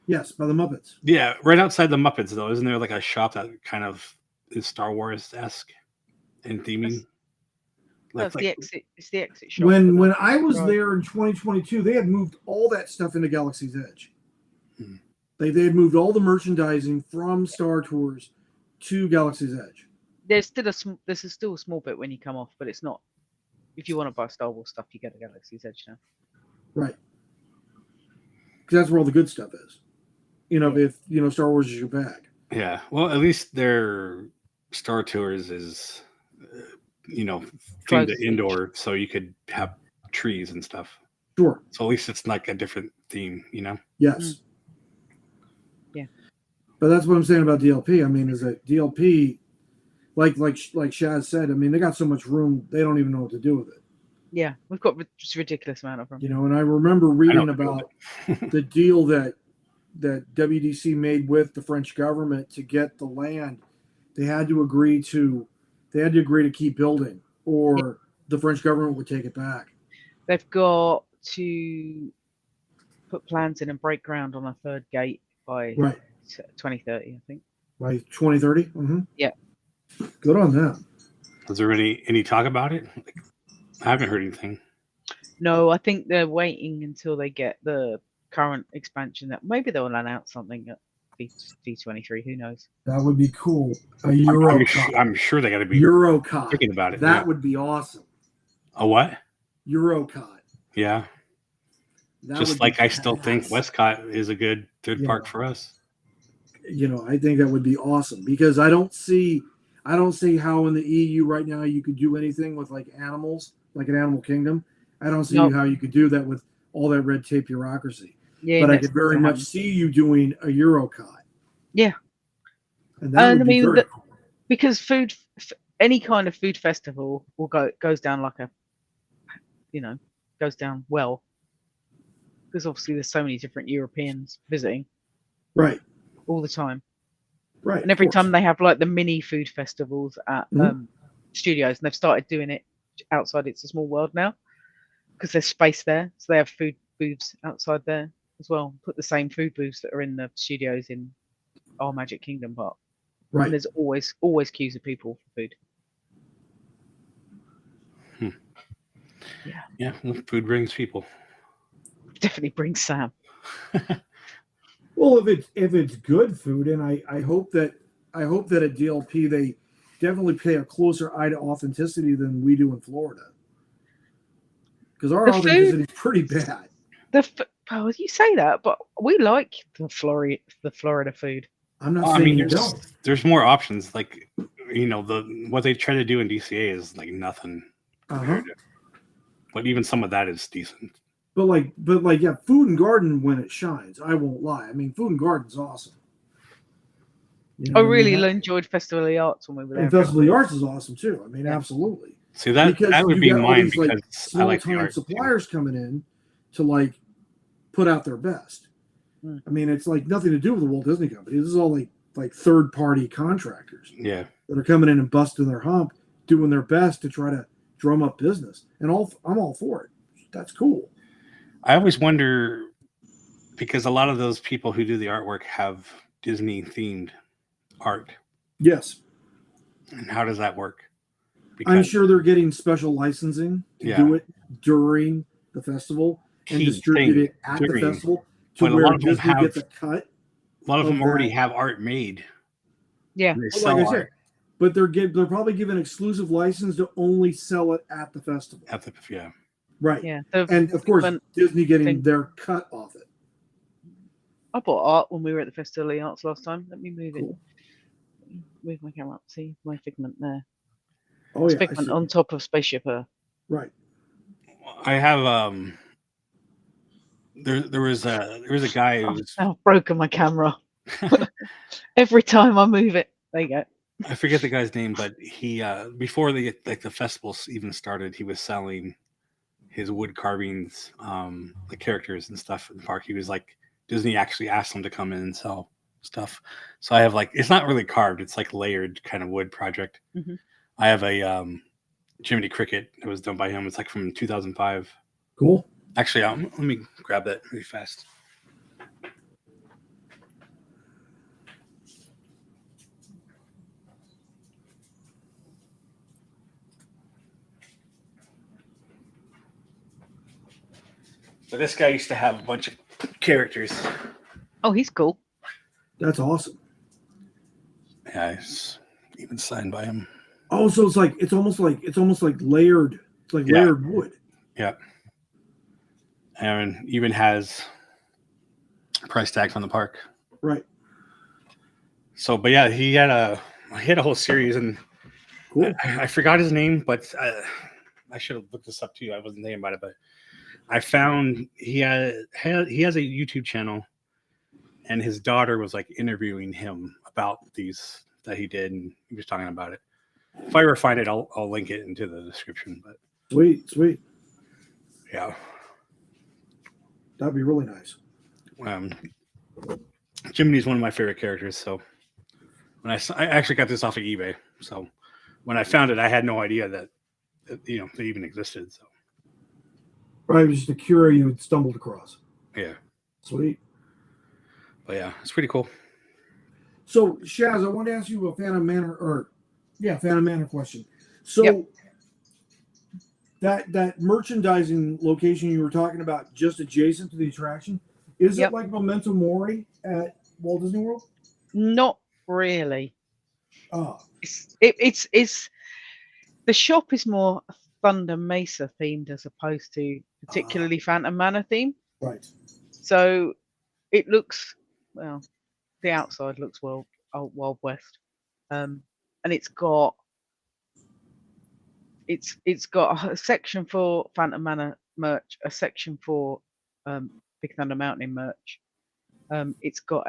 Yes, by the Muppets. Yeah, right outside the Muppets, though. Isn't there like a shop that kind of is Star Wars-esque in theming? That's the exit. It's the exit shop. When I was there in 2022, they had moved all that stuff into Galaxy's Edge. They had moved all the merchandising from Star Tours to Galaxy's Edge. There's still a small bit when you come off, but it's not. If you want to buy Star Wars stuff, you go to Galaxy's Edge now. Right. Because that's where all the good stuff is. If Star Wars is your bag. Yeah. Well, at least their Star Tours is, themed to indoor, so you could have trees and stuff. Sure. So at least it's like a different theme, Yes. Yeah. But that's what I'm saying about DLP. Is that DLP, like Shaz said, I mean, they got so much room, they don't even know what to do with it. Yeah, we've got just a ridiculous amount of room. You know, and I remember reading about the deal that WDC made with the French government to get the land. They had to agree to keep building, or the French government would take it back. They've got to put plans in and break ground on a third gate by 2030, I think. By 2030? Mm-hmm. Yeah. Good on them. Was there any talk about it? I haven't heard anything. No, I think they're waiting until they get the current expansion. That maybe they'll announce something at D23. Who knows? That would be cool. A Eurocot. I'm sure they got to be Eurocot. thinking about it. That would be awesome. A what? Eurocot. Yeah. Just like I still think Westcott is a good third park for us. You know, I think that would be awesome because I don't see how in the EU right now you could do anything with like animals, like an animal kingdom. I don't see how you could do that with all that red tape bureaucracy. Yeah, but I could very much see you doing a Eurocot. Yeah. And that would be very cool. Because any kind of food festival goes down like goes down well. Because obviously there's so many different Europeans visiting. Right. All the time. Right. And every time they have like the mini food festivals at studios, and they've started doing it outside It's a Small World now. Because there's space there. So they have food booths outside there as well. Put the same food booths that are in the studios in our Magic Kingdom Park. Right. And there's always queues of people for food. Yeah, food brings people. Definitely brings Sam. Well, if it's good food, and I hope that at DLP they definitely pay a closer eye to authenticity than we do in Florida. Because our authenticity is pretty bad. You say that, but we like the Florida food. I'm not saying you don't. There's more options. Like, what they try to do in DCA is like nothing. But even some of that is decent. But yeah, Food and Garden when it shines. I won't lie. I mean, Food and Garden's awesome. I really enjoyed Festival of the Arts when we were there. And Festival of the Arts is awesome too. I mean, absolutely. See, that would be mine because small time suppliers coming in to like put out their best. I mean, it's like nothing to do with the Walt Disney Company. This is all like third party contractors. Yeah. That are coming in and busting their hump, doing their best to try to drum up business. And I'm all for it. That's cool. I always wonder because a lot of those people who do the artwork have Disney themed art. Yes. And how does that work? Because I'm sure they're getting special licensing to do it during the festival and distribute it at the festival to where Disney gets a cut. A lot of them already have art made. Yeah. Like I said, but they're probably given exclusive license to only sell it at the festival. Right. Yeah. And of course, Disney getting their cut off it. I bought art when we were at the Festival of the Arts last time. Let me move it. Move my camera up. See my figment there. Oh yeah. Figment on top of Spaceship Earth. Right. I have there was a guy who was I've broken my camera. Every time I move it. There you go. I forget the guy's name, but he before the festivals even started, he was selling his wood carvings, the characters and stuff in the park. He was like, Disney actually asked him to come in and sell stuff. So I have it's not really carved, it's like layered kind of wood project. Mm-hmm. I have a Jiminy Cricket that was done by him. It's like from 2005. Cool. Actually, let me grab that really fast. So this guy used to have a bunch of characters. Oh, he's cool. That's awesome. Yeah, it's even signed by him. Oh, so it's almost like layered. It's like layered wood. Yeah. And even has price tags on the park. Right. So, but yeah, he had a whole series, and cool. I forgot his name, but I should have looked this up too. I wasn't thinking about it, but I found he has a YouTube channel, and his daughter was like interviewing him about these that he did, and he was talking about it. if I refine it, I'll link it into the description. But Sweet. yeah, That'd be really nice. Jiminy's one of my favorite characters. So when I actually got this off of eBay. So when I found it, I had no idea that they even existed. So Right, it was just a cure you had stumbled across. yeah, Sweet. but yeah, it's pretty cool. So Shaz, I want to ask you a Phantom Manor question. So that merchandising location you were talking about, just adjacent to the attraction, is it like Memento Mori at Walt Disney World? Not really. Oh, It's the shop is more Thunder Mesa themed as opposed to particularly Phantom Manor themed. right. So it looks, well, the outside looks Wild West, and it's got a section for Phantom Manor merch, a section for Big Thunder Mountain merch. It's got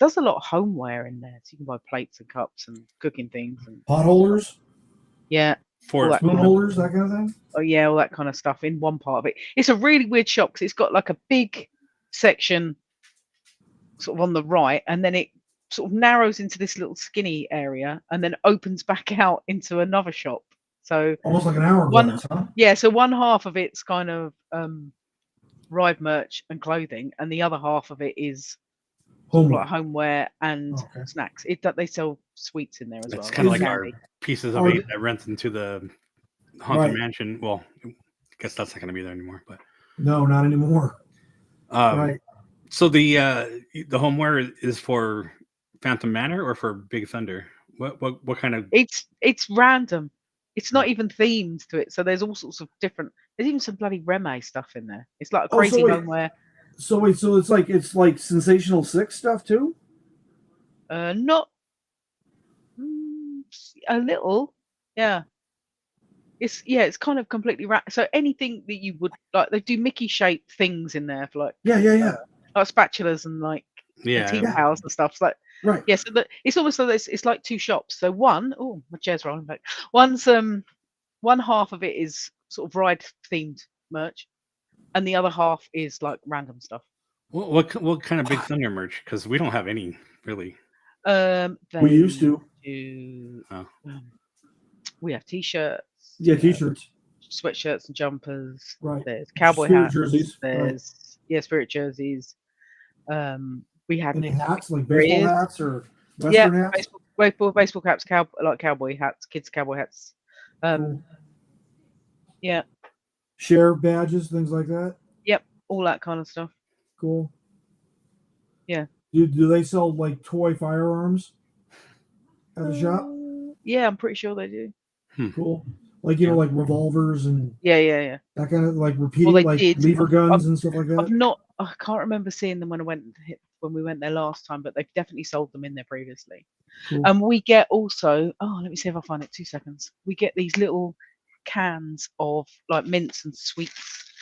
does a lot of homeware in there, so you can buy plates and cups and cooking things and Pot holders, all that spoon holders, that kind of thing. Oh yeah, all that kind of stuff in one part of it. It's a really weird shop because it's got like a big section sort of on the right, and then it sort of narrows into this little skinny area, and then opens back out into another shop. So Almost like an hourglass, huh? Yeah, so one half of it's kind of ride merch and clothing, and the other half of it is like homeware and snacks. They sell sweets in there as well. It's kind of like our pieces of it that rent into the Haunted Mansion. Well, I guess that's not going to be there anymore. But no, not anymore. Right. So the homeware is for Phantom Manor or for Big Thunder? What kind of? It's random. It's not even themed to it. So there's all sorts of different. There's even some bloody Reme stuff in there. It's like a crazy homeware. So it's like Sensational Six stuff too? Not a little. Yeah. It's kind of completely so anything that you would like, they do Mickey shaped things in there for like like spatulas and like tea towels and stuff. So like so it's almost like it's like two shops. So my chair's rolling back. One half of it is sort of ride themed merch, and the other half is like random stuff. What kind of Big Thunder merch? Because we don't have any really. We used to. We have t-shirts. Yeah, t-shirts, sweatshirts and jumpers. Right. There's cowboy spirit hats. Jerseys. There's spirit jerseys. We had any hats like baseball hats or Western hats. Baseball caps, like cowboy hats, kids cowboy hats. Yeah. Sheriff badges, things like that. Yep, all that kind of stuff. Cool. Yeah. Do they sell like toy firearms at the shop? Yeah, I'm pretty sure they do. Cool. Like like revolvers and that kind of like repeating like lever guns and stuff like that. I can't remember seeing them when we went there last time, but they've definitely sold them in there previously. Cool. And we get also let me see if I find it. 2 seconds. We get these little cans of like mints and sweets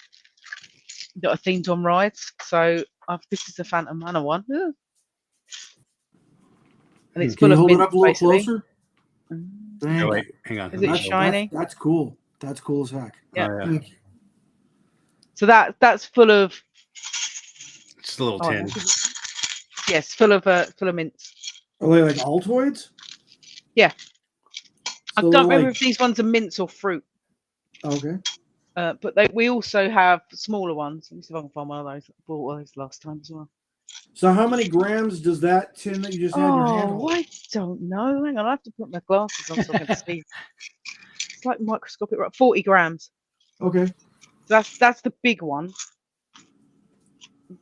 that are themed on rides. So this is the Phantom Manor one, and it's full of mints. Hold it up a little closer. Oh, wait, hang on. Is it shiny? That's cool. That's cool as heck. Yeah. Thank you. So that's full of. Just a little tin. Yes, full of mints. Are they like Altoids? Yeah. So I don't remember if these ones are mints or fruit. Okay. But we also have smaller ones. Let me see if I can find one of those. I bought one of those last time as well. So how many grams does that tin that you just had in your hand hold? I don't know. Hang on, I have to put my glasses on so I can see. It's like microscopic, right? 40 grams. Okay. That's the big one.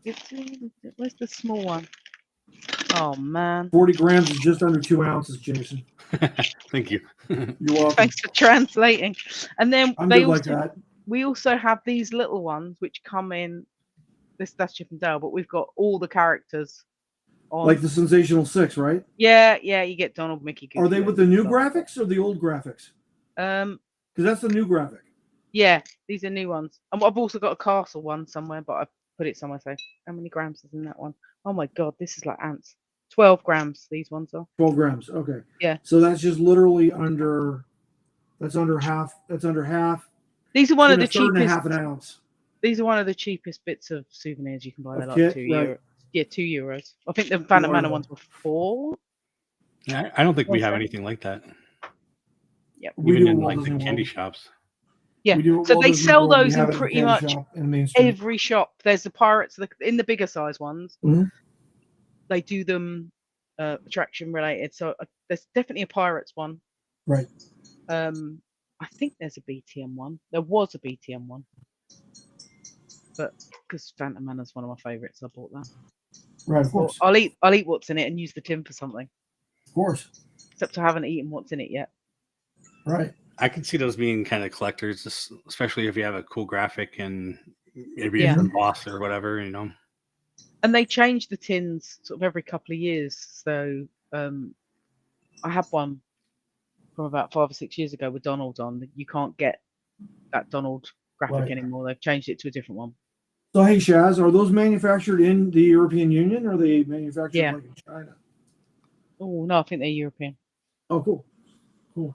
Where's the small one? Oh man. 40 grams is just under 2 ounces, Jason. Thank you. You're welcome. Thanks for translating. And then we also have these little ones which come in. That's Chip and Dale, but we've got all the characters on. Like the Sensational Six, right? Yeah. You get Donald, Mickey. Goofy, are they with the new graphics or the old graphics? Because that's the new graphic. Yeah, these are new ones. And I've also got a castle one somewhere, but I put it somewhere. So how many grams is in that one? Oh my god, this is like ants. 12 grams. These ones are 12 grams. Okay. Yeah. So that's just literally under. That's under half. That's under half. These are one of the between a third and a cheapest. half an ounce. These are one of the cheapest bits of souvenirs you can buy. Of They're like kit, €2. right. Yeah, €2. I think the Phantom Manor ones were 4. Yeah, I don't think we What's have that? anything like that. Yep. We Even do in at Walt like the Disney candy World. shops. Yeah. We do at So Walt they Disney sell World. We those have in it pretty candy much shop in Main Street. every shop. There's the Pirates in the bigger size ones. Mhm. They do them attraction related. So there's definitely a Pirates one. Right. I think there's a BTM one. There was a BTM one, but because Phantom Manor's one of my favourites, I bought that. Right, of Well, course. I'll eat what's in it and use the tin for something. Of course. Except I haven't eaten what's in it yet. Right. I can see those being kind of collectors, especially if you have a cool graphic and maybe Yeah. it's embossed or whatever, you know. And they change the tins sort of every couple of years. So I had one from about 5 or 6 years ago with Donald on. You can't get that Donald graphic Right. anymore. They've changed it to a different one. So, hey, Shaz, are those manufactured in the European Union or are they manufactured Yeah. like in China? Oh no, I think they're European. Oh, cool. Cool.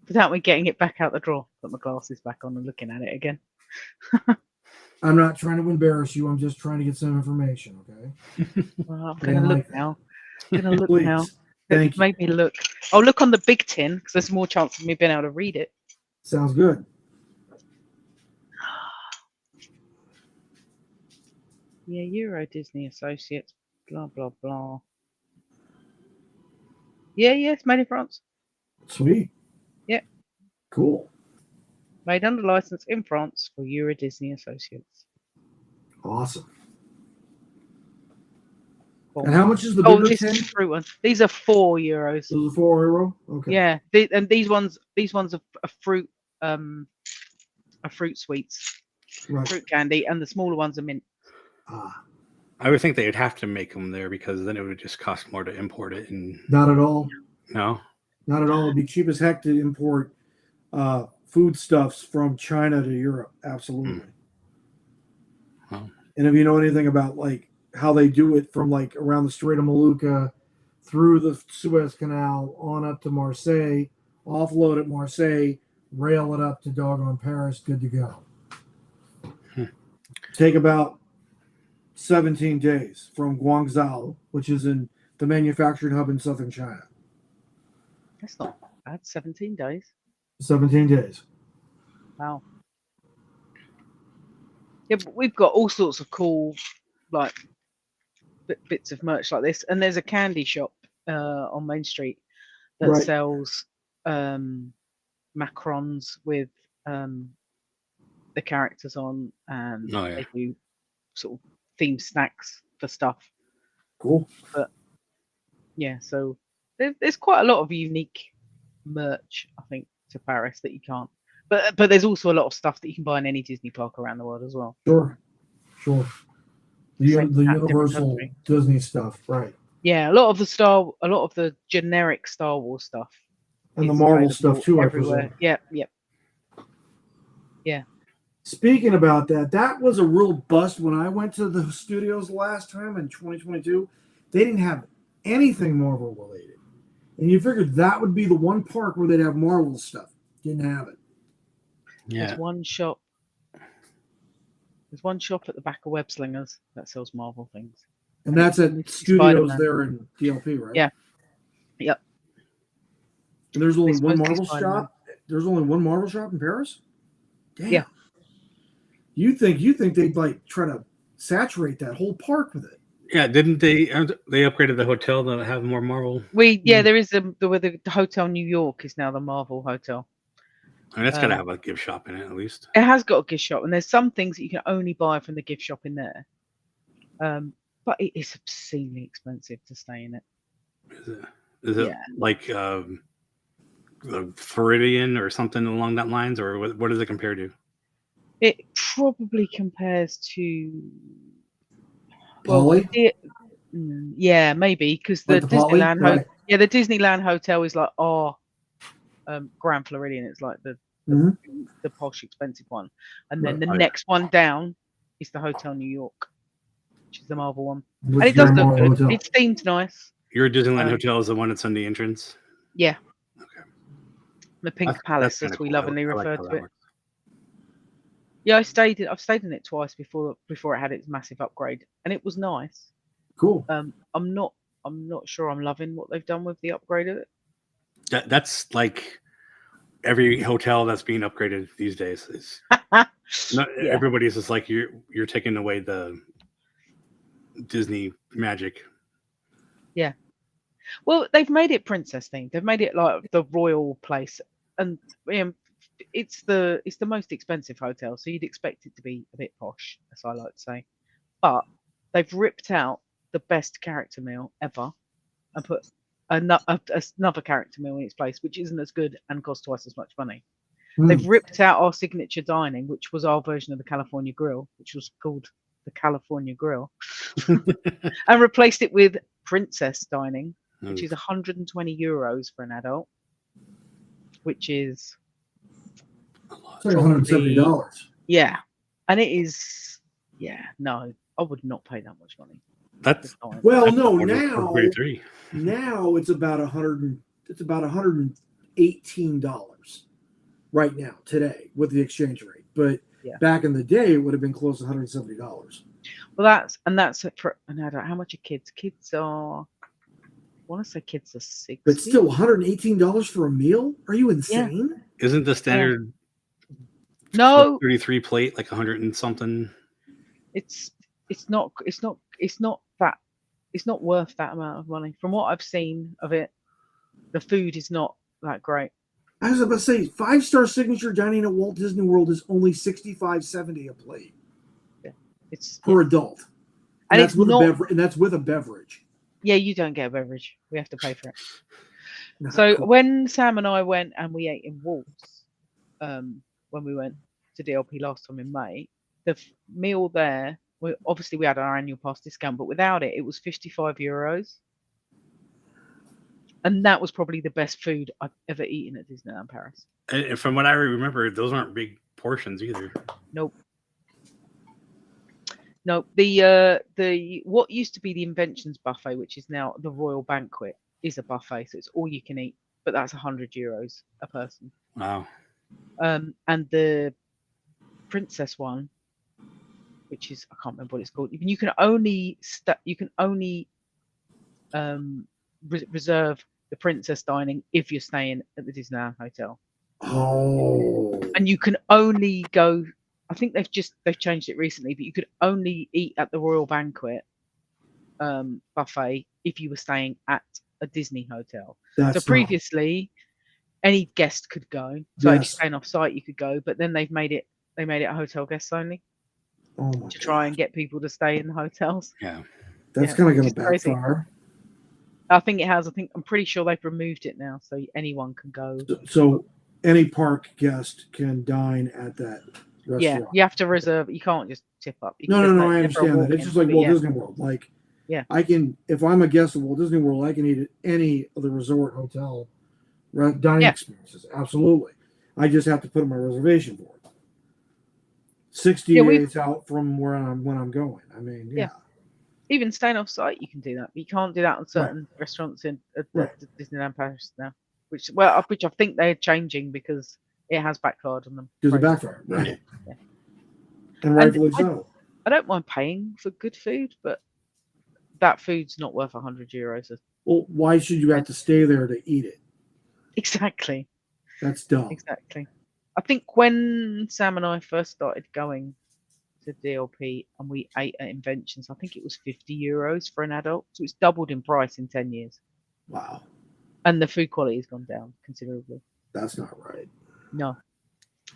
Without me getting it back out the drawer, put my glasses back on and looking at it again. I'm not trying to embarrass you. I'm just trying to get some information, okay? Well, I'm They going to look like that. now. I'm going to look Please. now. Thank It you. made me look. I'll look on the big tin because there's more chance of me being able to read it. Sounds good. Yeah, Euro Disney Associates, blah, blah, blah. Yeah, it's made in France. Sweet. Yeah. Cool. Made under license in France for Euro Disney Associates. Awesome. Cool. And how much is the Oh, bigger this tin? is the fruit one. These are €4. Those are €4. Okay. Yeah, and these ones are fruit, sweets, Right. fruit candy, and the smaller ones are mint. Ah, I would think they'd have to make them there because then it would just cost more to import it. And not at all. no, Not at all. It'd be cheap as heck to import foodstuffs from China to Europe. Absolutely. Wow. And if you know anything about like how they do it from like around the Strait of Molucca through the Suez Canal on up to Marseille, offload at Marseille, rail it up to doggone Paris, good to go. Take about 17 days from Guangzhou, which is in the manufacturing hub in southern China. That's not bad. 17 days. 17 days. Wow. Yeah, but we've got all sorts of cool, like, bits of merch like this. And there's a candy shop on Main Street that Right. sells macarons with the characters on, and Oh, yeah. they do sort of themed snacks for stuff. Cool. But yeah, so there's quite a lot of unique merch, I think, to Paris that you can't. But there's also a lot of stuff that you can buy in any Disney park around the world as well. Sure. The Same at different Universal country. Disney stuff, right? Yeah, a lot of the generic Star Wars stuff. And the is Marvel available stuff too, everywhere. I presume. Yeah. Speaking about that was a real bust when I went to the studios last time in 2022. They didn't have anything Marvel related. And you figured that would be the one park where they'd have Marvel stuff. Didn't have it. Yeah. There's one shop. There's one shop at the back of Web Slingers that sells Marvel things. And that's at It's Studios Spider-Man. there in DLP, right? Yeah. Yep. And there's only It's one mostly Marvel Spider-Man. shop. There's only one Marvel shop in Paris? Damn. Yeah. You think they'd like try to saturate that whole park with it? Yeah, didn't they upgraded the hotel to have more Marvel? There is the Hotel New York is now the Marvel Hotel. I mean, that's got to have a gift shop in it at least. It has got a gift shop, and there's some things that you can only buy from the gift shop in there. But it is obscenely expensive to stay in it. Is it Yeah. like the Floridian or something along that lines, or what does it compare to? It probably compares to Poly? yeah, maybe because the Like the Poly? Disneyland Right. the Disneyland Hotel is like Grand Floridian. It's like the posh expensive one, and then the Right. next one down is the Hotel New York. which is the Marvel one. Which And it does is look Marvel good. Hotel. It's themed nice. Your Disneyland hotel is the one that's on the entrance. Yeah. Okay. The Pink That's Palace, kinda as we cool. lovingly I like refer how to that it. works. Yeah, I've stayed in it twice before it had its massive upgrade, and it was nice. Cool. I'm not sure I'm loving what they've done with the upgrade of it. That's like every hotel that's being upgraded these days. Is Yeah. everybody's just like you're taking away the Disney magic. Yeah. Well, they've made it princess themed. They've made it like the royal place, and it's the most expensive hotel, so you'd expect it to be a bit posh, as I like to say. But they've ripped out the best character meal ever and put another character meal in its place, which isn't as good and costs twice as much money. They've ripped out our signature dining, which was our version of the California Grill, which was called the California Grill, and replaced it with princess dining, which is 120 euros for an adult, which is It's like $170. yeah, and it is no, I would not pay that much money. That's Well, that's no, more than now 43. now it's about $118 right now today with the exchange rate. But Yeah. back in the day, it would have been close to $170. Well, that's it for an adult. How much are kids? Kids are, I want to say kids are 60. But still, $118 for a meal? Are you insane? Isn't the standard No, 33 plate like 100 and something? it's not worth that amount of money. From what I've seen of it, the food is not that great. I was about to say, 5-star signature dining at Walt Disney World is only $65.70 a plate It's per adult, And that's it's with not- a beverage. And that's with a beverage. Yeah, you don't get a beverage. We have to pay for it. Not So cool. when Sam and I went and we ate in Waltz, when we went to DLP last time in May, the meal there, obviously we had our annual pass discount, but without it, it was 55 euros. And that was probably the best food I've ever eaten at Disneyland Paris. And from what I remember, those aren't big portions either. Nope. No, the what used to be the Inventions buffet, which is now the Royal Banquet, is a buffet, so it's all you can eat, but that's 100 euros a person. Wow. And the Princess one, which is, I can't remember what it's called. You can only reserve the Princess dining if you're staying at the Disneyland Hotel. Oh. And you can only go, I think they've changed it recently, but you could only eat at the Royal Banquet buffet if you were staying at a Disney hotel. That's So previously, any guest could go. So if you're staying off site, you could go. But then they made it hotel guests only to try and get people to stay in the hotels. Yeah. That's kind of going which to is crazy. backfire. I think it has. I'm pretty sure they've removed it now, so anyone can go. So any park guest can dine at that restaurant. Yeah, you have to reserve. You can't just tip up. No, I understand that. It's just like Walt Disney World. Like, yeah, I can, if I'm a guest of Walt Disney World, I can eat at any of the resort hotel dining experiences. Absolutely. I just have to put in my reservation for it. 60 days out from when I'm going. I mean, yeah. Even staying off site, you can do that. You can't do that on certain restaurants in Disneyland Paris now, which I think they're changing because it has backfired on them. Because it backfired, right? Yeah. And rightfully so. I don't mind paying for good food, but that food's not worth 100 euros. Well, why should you have to stay there to eat it? Exactly. That's dumb. Exactly. I think when Sam and I first started going to DLP and we ate at Inventions, I think it was 50 euros for an adult. So it's doubled in price in 10 years. Wow. And the food quality has gone down considerably. That's not right. No.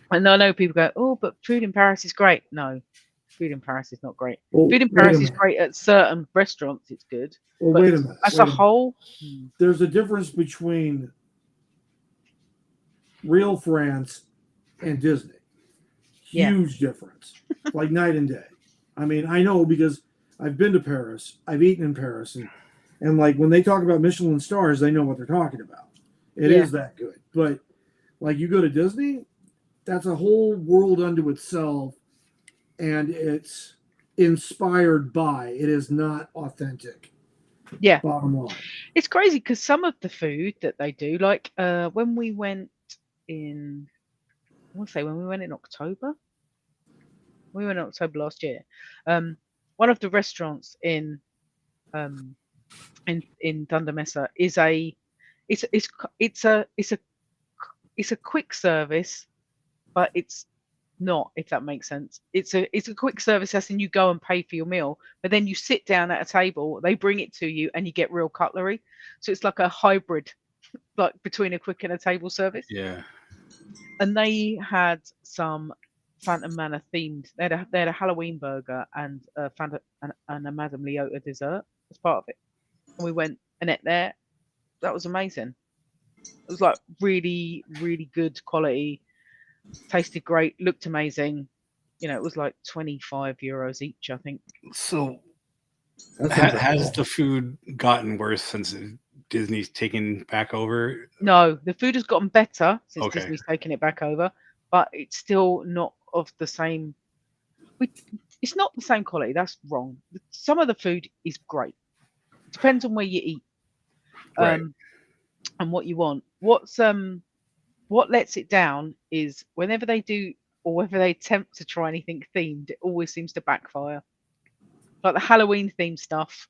And I know people go, oh, but food in Paris is great. No, food in Paris is not great. Well, food in Paris is great at certain restaurants. It's good. Well, but wait a minute. As a whole, there's a difference between real France and Disney. Huge difference, like night and day. I mean, I know because I've been to Paris, I've eaten in Paris, and like when they talk about Michelin stars, they know what they're talking about. It is that good. But like you go to Disney, that's a whole world unto itself, and it's inspired by. It is not authentic. Yeah. Bottom line. It's crazy because some of the food that they do, like when we went in, I want to say when we went in October. We went in October last year. One of the restaurants in Thunder Mesa is it's a quick service, but it's not, if that makes sense. It's a quick service as in you go and pay for your meal, but then you sit down at a table, they bring it to you, and you get real cutlery. So it's like a hybrid, like between a quick and a table service. Yeah. And they had some Phantom Manor themed. They had a Halloween burger and a Madame Leota dessert as part of it. And we went and ate there. That was amazing. It was like really, really good quality. Tasted great. Looked amazing. You know, it was like €25 each, I think. So That sounds like has fun. the food gotten worse since Disney's taken back over? No, the food has gotten better since Okay. Disney's taken it back over, but it's still not of the same. It's not the same quality. That's wrong. Some of the food is great. Depends on where you eat, Right. and what you want. What lets it down is whenever they do or whether they attempt to try anything themed, it always seems to backfire. Like the Halloween themed stuff,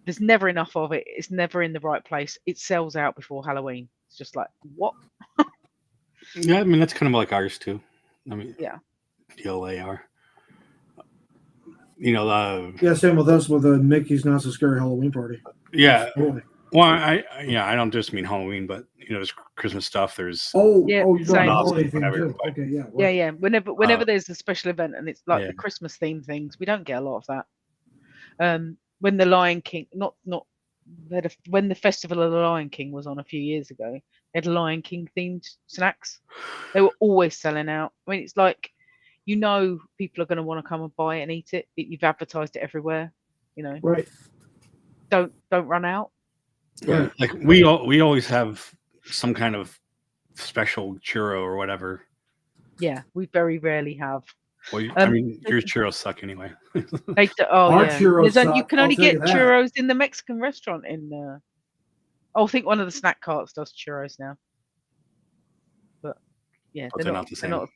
there's never enough of it. It's never in the right place. It sells out before Halloween. It's just like, what? Yeah, I mean that's kind of like ours too. I mean, Yeah. DLAR. You know, Yeah, same with us with the Mickey's Not So Scary Halloween Party. yeah. Absolutely. Well, I don't just mean Halloween, but you know, there's Christmas stuff. There's Yeah, you're same. talking holiday thing Whatever, too. but- Okay, yeah. Yeah, yeah. Whenever there's a special event and it's like Yeah. the Christmas theme things, we don't get a lot of that. When the Lion King, when the Festival of the Lion King was on a few years ago, they had Lion King themed snacks. They were always selling out. I mean, it's like, you know, people are going to want to come and buy it and eat it. You've advertised it everywhere. You know, Right. don't run out. Yeah, Right. like we always have some kind of special churro or whatever. Yeah, we very rarely have. Well, I mean, your churros suck anyway. Our Our churros You suck, can I'll only tell you get that. churros in the Mexican restaurant in. I think one of the snack carts does churros now. But yeah, But they're not the same. No,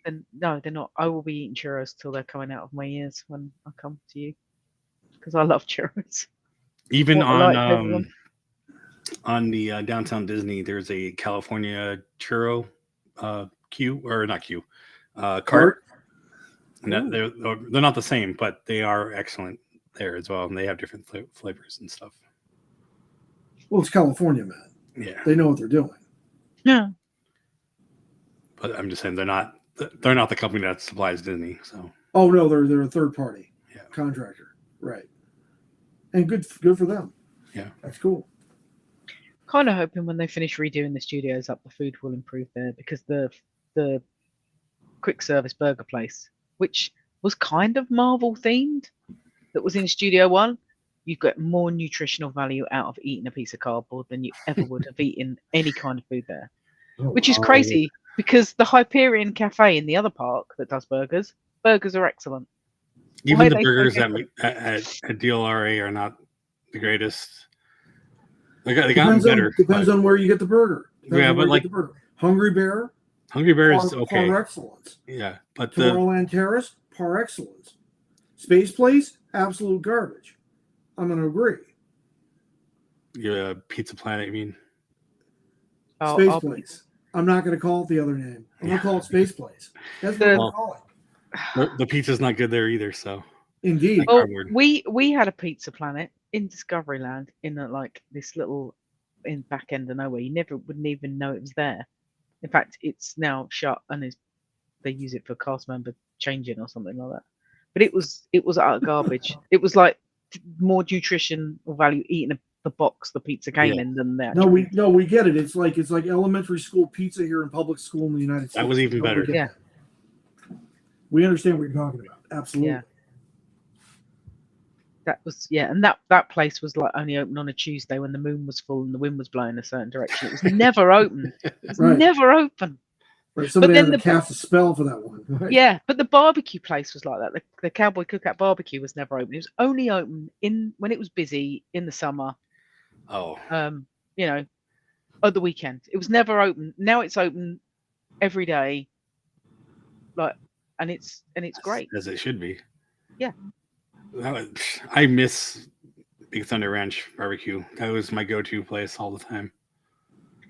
they're not. I will be eating churros till they're coming out of my ears when I come to you, because I love churros. Even What I like, everyone. on the Downtown Disney, there's a California churro cart. And they're not the same, but they are excellent there as well, and they have different flavors and stuff. Well, it's California, man. Yeah, They know what they're doing. Yeah. but I'm just saying they're not the company that supplies Disney. So Oh no, they're a third party contractor, right? And good for them. Yeah, that's cool. Kind of hoping when they finish redoing the studios up, the food will improve there, because the quick service burger place, which was kind of Marvel themed, that was in Studio One, you get more nutritional value out of eating a piece of cardboard than you ever would have eaten any kind of food there, which is crazy because the Hyperion Cafe in the other park that does burgers are excellent. even the burgers at DLRA are not the greatest. They got better. Depends on where you get the burger. Yeah, but like Hungry Bear is okay. Par excellence. Yeah, but Tomorrowland Terrace, par excellence. Space Place, absolute garbage. I'm going to agree. Yeah, Pizza Planet, you mean? Space Place. I'm not going to call it the other name. I'm going to call it Space Place. That's what I'm going to call it. The pizza's not good there either, so. Indeed. Oh, we had a Pizza Planet in Discoveryland in this little in back end of nowhere. You wouldn't even know it was there. In fact, it's now shut and they use it for cast member changing or something like that. But it was utter garbage. It was like more nutrition or value eating the box the pizza came in than that. No, we get it. It's like elementary school pizza here in public school in the United States. That was even better. Yeah. We understand what you're talking about. Absolutely. Yeah. That was and that place was like only open on a Tuesday when the moon was full and the wind was blowing a certain direction. It was never open. It was never open. Right. Somebody then had to the- cast a spell for that one. Right? Yeah, but the barbecue place was like that. The Cowboy Cookout barbecue was never open. It was only open when it was busy in the summer. Oh, You know, at the weekend. It was never open. Now it's open every day. Like, and it's great. as it should be. Yeah. I miss Big Thunder Ranch barbecue. That was my go-to place all the time.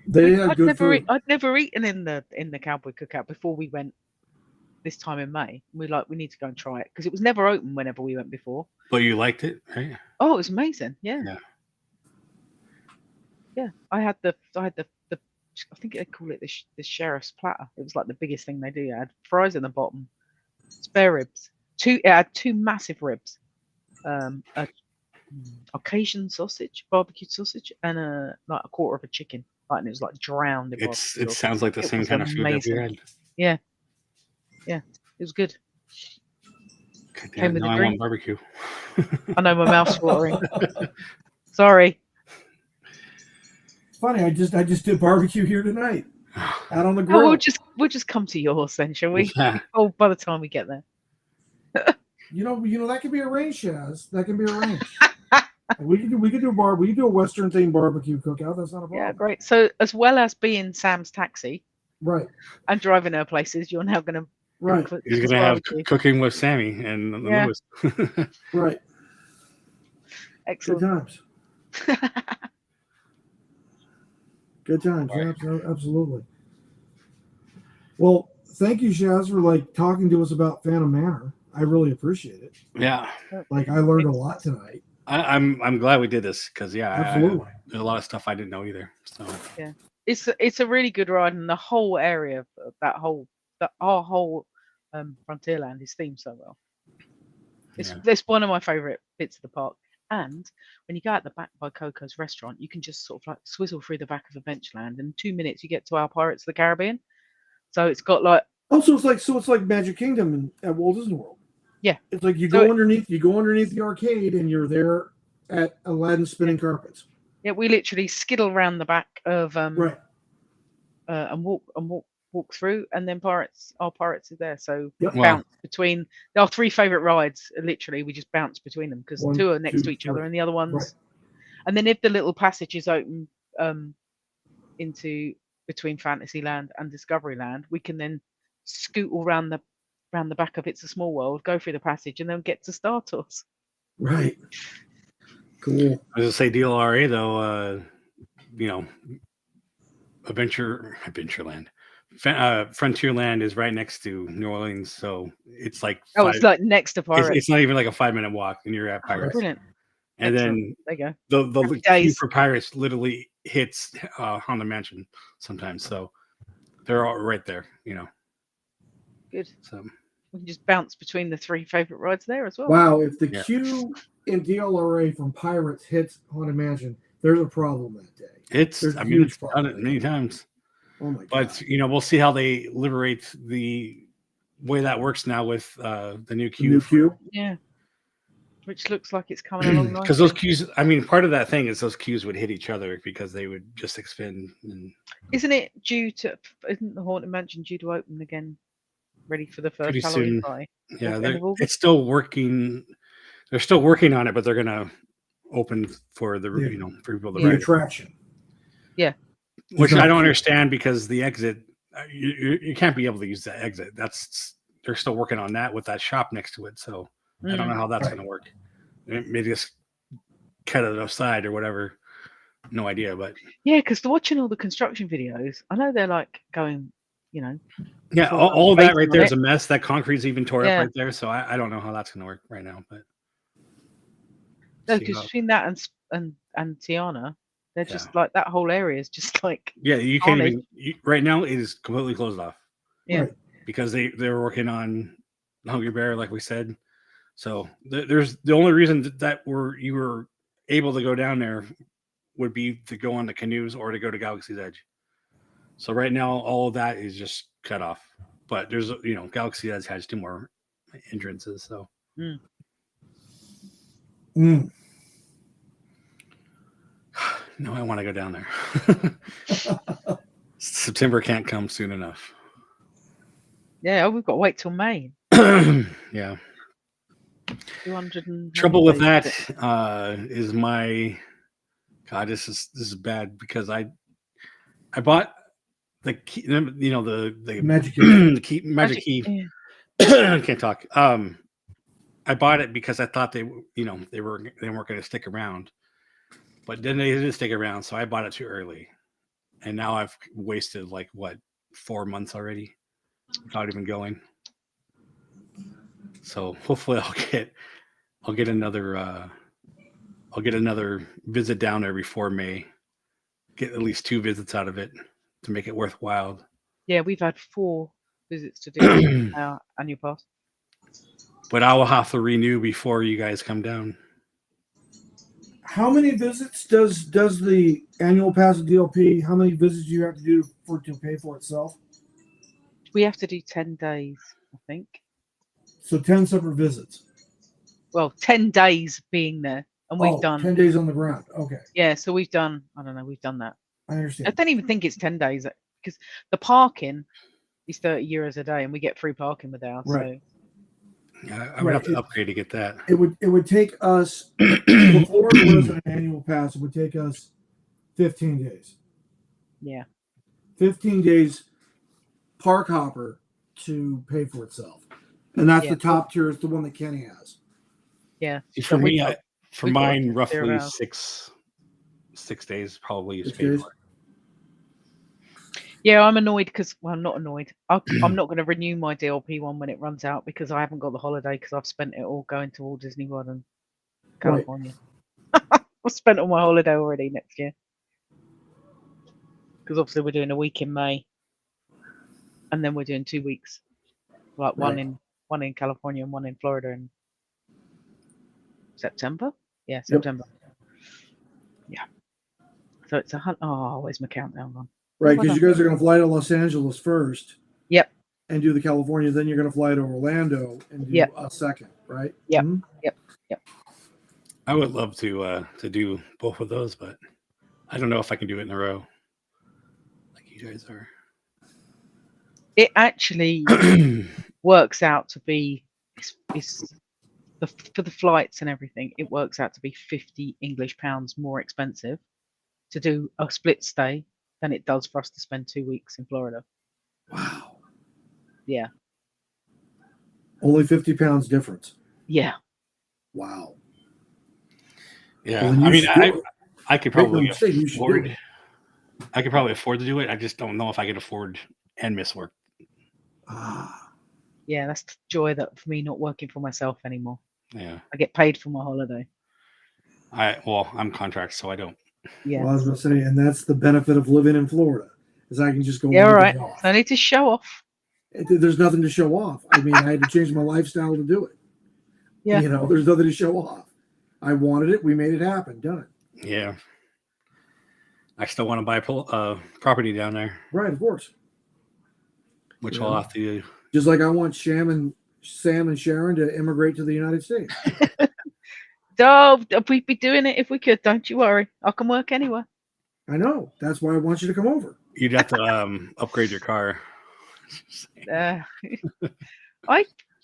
They had good food. I'd never eaten in the Cowboy Cookout before we went this time in May. We need to go and try it because it was never open whenever we went before. But you liked it, right? Oh, it was amazing. Yeah. I had the I think they call it the sheriff's platter. It was like the biggest thing they do. It had fries in the bottom, spare ribs. It had two massive ribs, a Caucasian sausage, barbecue sausage, and like a quarter of a chicken. Like, and it was like drowned in barbecue. It sounds like the same kind of food that we had. Yeah, it was good. Came with a I drink. want barbecue. I know my mouth's watering. Sorry. Funny, I just did barbecue here tonight, out on the grill. Oh, we'll just come to yours then, shall we? Yeah. Oh, by the time we get there. You know that can be arranged, Shaz. That can be arranged. we could do a Western themed barbecue cookout. That's not a problem. Yeah, great. So as well as being Sam's taxi, Right. and driving her places, you're now going to Right. He's going to have cooking with Sammy and Lewis. Right. Excellent. Good times. Good times. Yeah, absolutely. Well, thank you, Shaz, for talking to us about Phantom Manor. I really appreciate it. Yeah. I learned a lot tonight. I'm glad we did this because Absolutely. there's a lot of stuff I didn't know either. So yeah, it's a really good ride, and the whole area of our whole Frontierland is themed so well. It's one of my favorite bits of the park. And when you go out the back by Coco's restaurant, you can just sort of swizzle through the back of Adventureland. In 2 minutes, you get to our Pirates of the Caribbean. So it's got it's like Magic Kingdom at Walt Disney World. Yeah, it's like you go underneath the arcade, and you're there at Aladdin's spinning carpets. Yeah, we literally skiddle around the back of right, and walk through, and then our Pirates are there. So yep. Bounce between our 3 favorite rides. Literally, we just bounce between them because 2 are next to each other, and the other ones. Right. And then if the little passage is open into between Fantasyland and Discoveryland, we can then scoot all around the back of It's a Small World, go through the passage, and then get to Star Tours. Right. Cool. I was gonna say DLRA though, Adventureland. Frontierland is right next to New Orleans, so it's like it's like next to Pirates. It's not even like a 5-minute walk, and you're at Pirates. Brilliant. And Excellent. There you go. The queue for Pirates literally hits Haunted Mansion sometimes, so they're all right there. Good. So we can just bounce between the 3 favorite rides there as well. Wow, if the queue in DLRA from Pirates hits Haunted Mansion, there's a problem that day. It's done it many times. Oh my God. But we'll see how they liberate the way that works now with the new queue. New queue? Yeah. Which looks like it's coming along nicely. Because those queues, part of that thing is those queues would hit each other because they would just expand. Isn't the Haunted Mansion due to open again, ready for the first Halloween party? Yeah, it's still working. They're still working on it, but they're going to open for the for people to the attraction. Yeah. Which I don't understand because the exit, you can't be able to use the exit. They're still working on that with that shop next to it. So I don't know how that's going to work. Maybe just cut it aside or whatever. No idea, but yeah, because watching all the construction videos, I know they're going, yeah, all of that right there is a mess. That concrete's even tore up right there. So I don't know how that's going to work right now, but no, because between that and Tiana, they're just like that whole area is just like you can't even right now. It is completely closed off. Yeah, because they're working on Hungry Bear, like we said. So there's the only reason that you were able to go down there would be to go on the canoes or to go to Galaxy's Edge. So right now, all of that is just cut off. But there's Galaxy's Edge has 2 more entrances. So. No, I want to go down there. September can't come soon enough. Yeah, we've got to wait till May. Yeah. 200 and Trouble with days, that is my God. This is bad because I bought the key, the Magic key. the key, magic key. Yeah. I can't talk. I bought it because I thought they weren't going to stick around, but then they didn't stick around, so I bought it too early, and now I've wasted 4 months already without even going. So hopefully I'll get another visit down there before May. Get at least 2 visits out of it to make it worthwhile. Yeah, we've had 4 visits to do our annual pass. But I will have to renew before you guys come down. How many visits does the annual pass of DLP? How many visits do you have to do for it to pay for itself? We have to do 10 days, I think. So 10 separate visits. Well, 10 days being there, and we've done 10 days on the ground. Okay, Yeah, so we've done. I don't know. We've done that. I I understand. don't even think it's 10 days because the parking is 30 euros a day, and we get free parking with ours. Right. Yeah, I would have to upgrade to get that. It would take us before it was an annual pass. It would take us 15 days. Yeah. 15 days park hopper to pay for itself, and that's the top tier. Is the one that Kenny has. Yeah. For me, for mine, got roughly thereabouts. 6 days probably is 6 paid days? for. Yeah, I'm annoyed because, well, I'm not annoyed. I'm not going to renew my DLP one when it runs out because I haven't got the holiday because I've spent it all going to Walt Disney World and California. I've spent all my holiday already next year because obviously we're doing a week in May, and then we're doing 2 weeks, like one in California and one in Florida in September. Yeah, September. Yeah. So it's where's my countdown gone? Right, because you guys are going to fly to Los Angeles first. Yep. And do the California, then you're going to fly to Orlando and do a second, right? Yep. Mm-hmm. Yep. I would love to do both of those, but I don't know if I can do it in a row, like you guys are. It actually works out to be for the flights and everything. It works out to be £50 more expensive to do a split stay than it does for us to spend 2 weeks in Florida. Wow. Yeah. Only £50 difference. Yeah. Wow. Yeah. Well, I mean, I could probably afford. I could probably afford to do it. I just don't know if I could afford and miss work. Yeah, that's the joy for me not working for myself anymore. Yeah. I get paid for my holiday. I'm contract, so I don't. Yeah. Well, I was going to say, and that's the benefit of living in Florida, is I can just go. Yeah, all right. I need to show off. There's nothing to show off. I mean, I had to change my lifestyle to do it. Yeah. There's nothing to show off. I wanted it. We made it happen. Done it. Yeah. I still want to buy property down there. Right, of course. Which I'll have to do. Just like I want Sam and Sharon to immigrate to the United States. We'd be doing it if we could. Don't you worry. I can work anywhere. I know. That's why I want you to come over. You'd have to upgrade your car. I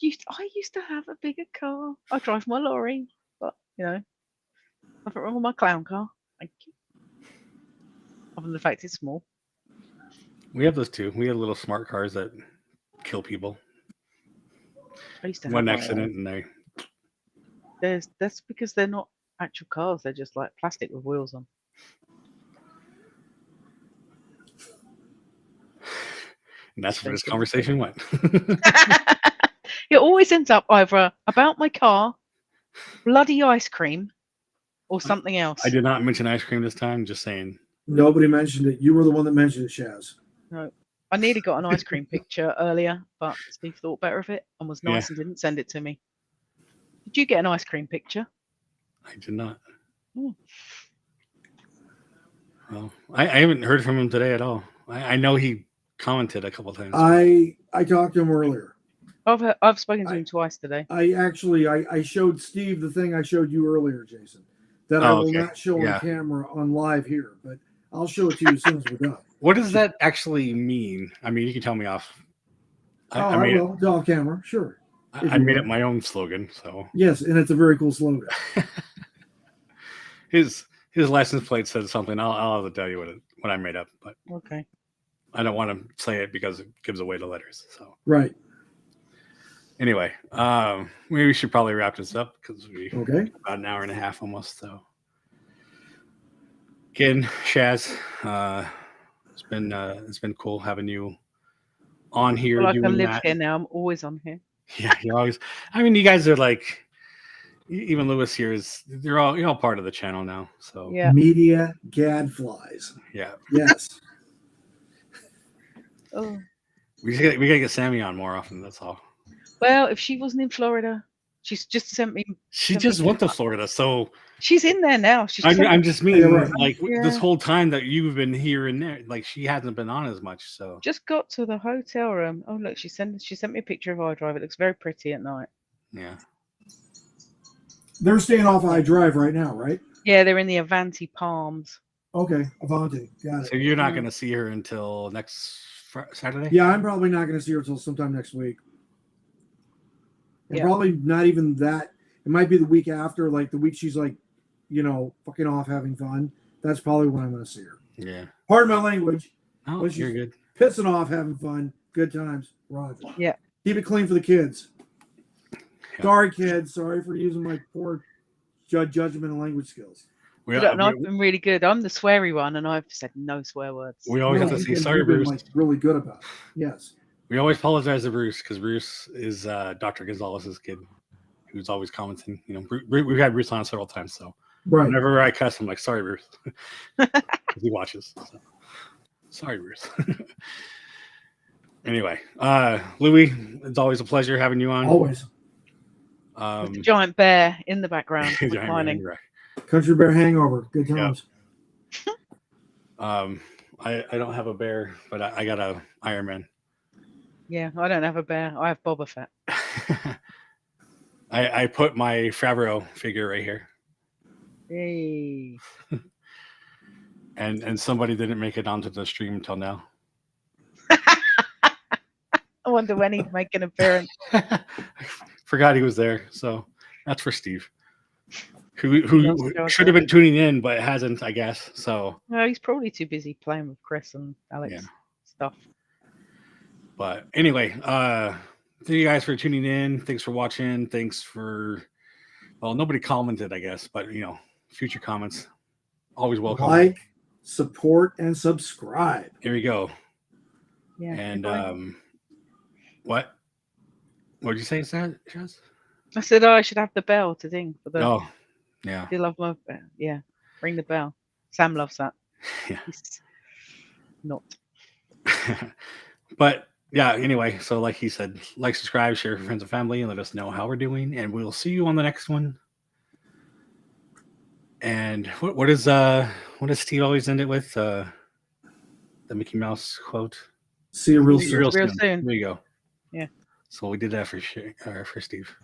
used to have a bigger car. I drive my lorry, but nothing wrong with my clown car. Thank you. Other than the fact it's small. We have those too. We have little smart cars that kill people. I used to One accident and they. That's because they're not actual cars. They're just like plastic with wheels on. And that's where this conversation went. It always ends up either about my car, bloody ice cream, or something else. I did not mention ice cream this time. Just saying. Nobody mentioned it. You were the one that mentioned it, Shaz. No. I nearly got an ice cream picture earlier, but Steve thought better of it and was nice and didn't send it to me. Did you get an ice cream picture? I did not. Well, I haven't heard from him today at all. I know he commented a couple times. I talked to him earlier. I've spoken to him twice today. I showed Steve the thing I showed you earlier, Jason, that I will not show on camera on live here, but I'll show it to you as soon as we're done. What does that actually mean? I mean, you can tell me off I made will. Off camera, sure. I made up my own slogan. So yes, and it's a very cool slogan. his license plate said something. I'll have to tell you what I made up, but Okay. I don't want to say it because it gives away the letters. So Right. anyway, maybe we should probably wrap this up because we Okay. about an hour and a half almost. So again, Shaz, it's been cool having you on here Well, I doing can live that. here now. I'm always on here. Yeah, you're always. I mean, you guys are like. Even Lewis here is. You're all part of the channel now. So Yeah. Media gadflies. yeah. Yes. Oh. We gotta get Sammy on more often. That's all. Well, if she wasn't in Florida, she's just sent me. She just went to Florida, so She's in there now. I'm just meaning right. like Yeah. this whole time that you've been here and there, like she hasn't been on as much. So Just got to the hotel room. Oh look, she sent me a picture of iDrive. It looks very pretty at night. yeah, They're staying off iDrive right now, right? Yeah, they're in the Avanti Palms. Okay, Avanti. Got it. so you're not going to see her until next Saturday. Yeah, I'm probably not going to see her until sometime next week. And Yeah. probably not even that. It might be the week after, like the week she's like, fucking off having fun. That's probably when I'm going to see her. Yeah. Pardon my language. Oh, But she's you're good. Pissing off, having fun, good times. Roger. Yeah. Keep it clean for the kids. Yeah. Sorry, kids. Sorry for using my poor judgment and language skills. We, Look, and I've been really good. I'm the sweary one, and I've said no swear words. we always have to say you've sorry, been, Bruce. like, really good about it. Yes. We always apologize to Bruce because Bruce is Dr. Gonzalez's kid, who's always commenting. We've had Bruce on several times, so Right. whenever I cuss, I'm like, "Sorry, Bruce," 'cause he watches. So. Sorry, Bruce. Anyway, Louis, it's always a pleasure having you on. Always. With the giant bear in the background, Giant reclining. Right. Country Bear Hangover. Good times. I don't have a bear, but I got a Iron Man. Yeah, I don't have a bear. I have Boba Fett. I put my Favreau figure right here, Hey. and somebody didn't make it onto the stream until now. I wonder when he'd make an appearance. Forgot he was there, so that's for Steve, who should have been tuning in but hasn't, I guess. So No, he's probably too busy playing with Chris and Alex stuff. But anyway, thank you guys for tuning in. Thanks for watching. Thanks for, well, nobody commented, I guess, but future comments always welcome. Like, support, and subscribe. Here we go. Yeah. And what did you say, Shaz? I said, I should have the bell to ding for the. Oh, yeah. I do love my bell. Yeah, ring the bell. Sam loves that. Yeah. He's not. But yeah, anyway, so like he said, like, subscribe, share with friends and family, and let us know how we're doing. And we'll see you on the next one. And what does Steve always end it with? The Mickey Mouse quote. See you real See you soon. Real soon. There you go. Yeah. So we did that for Steve.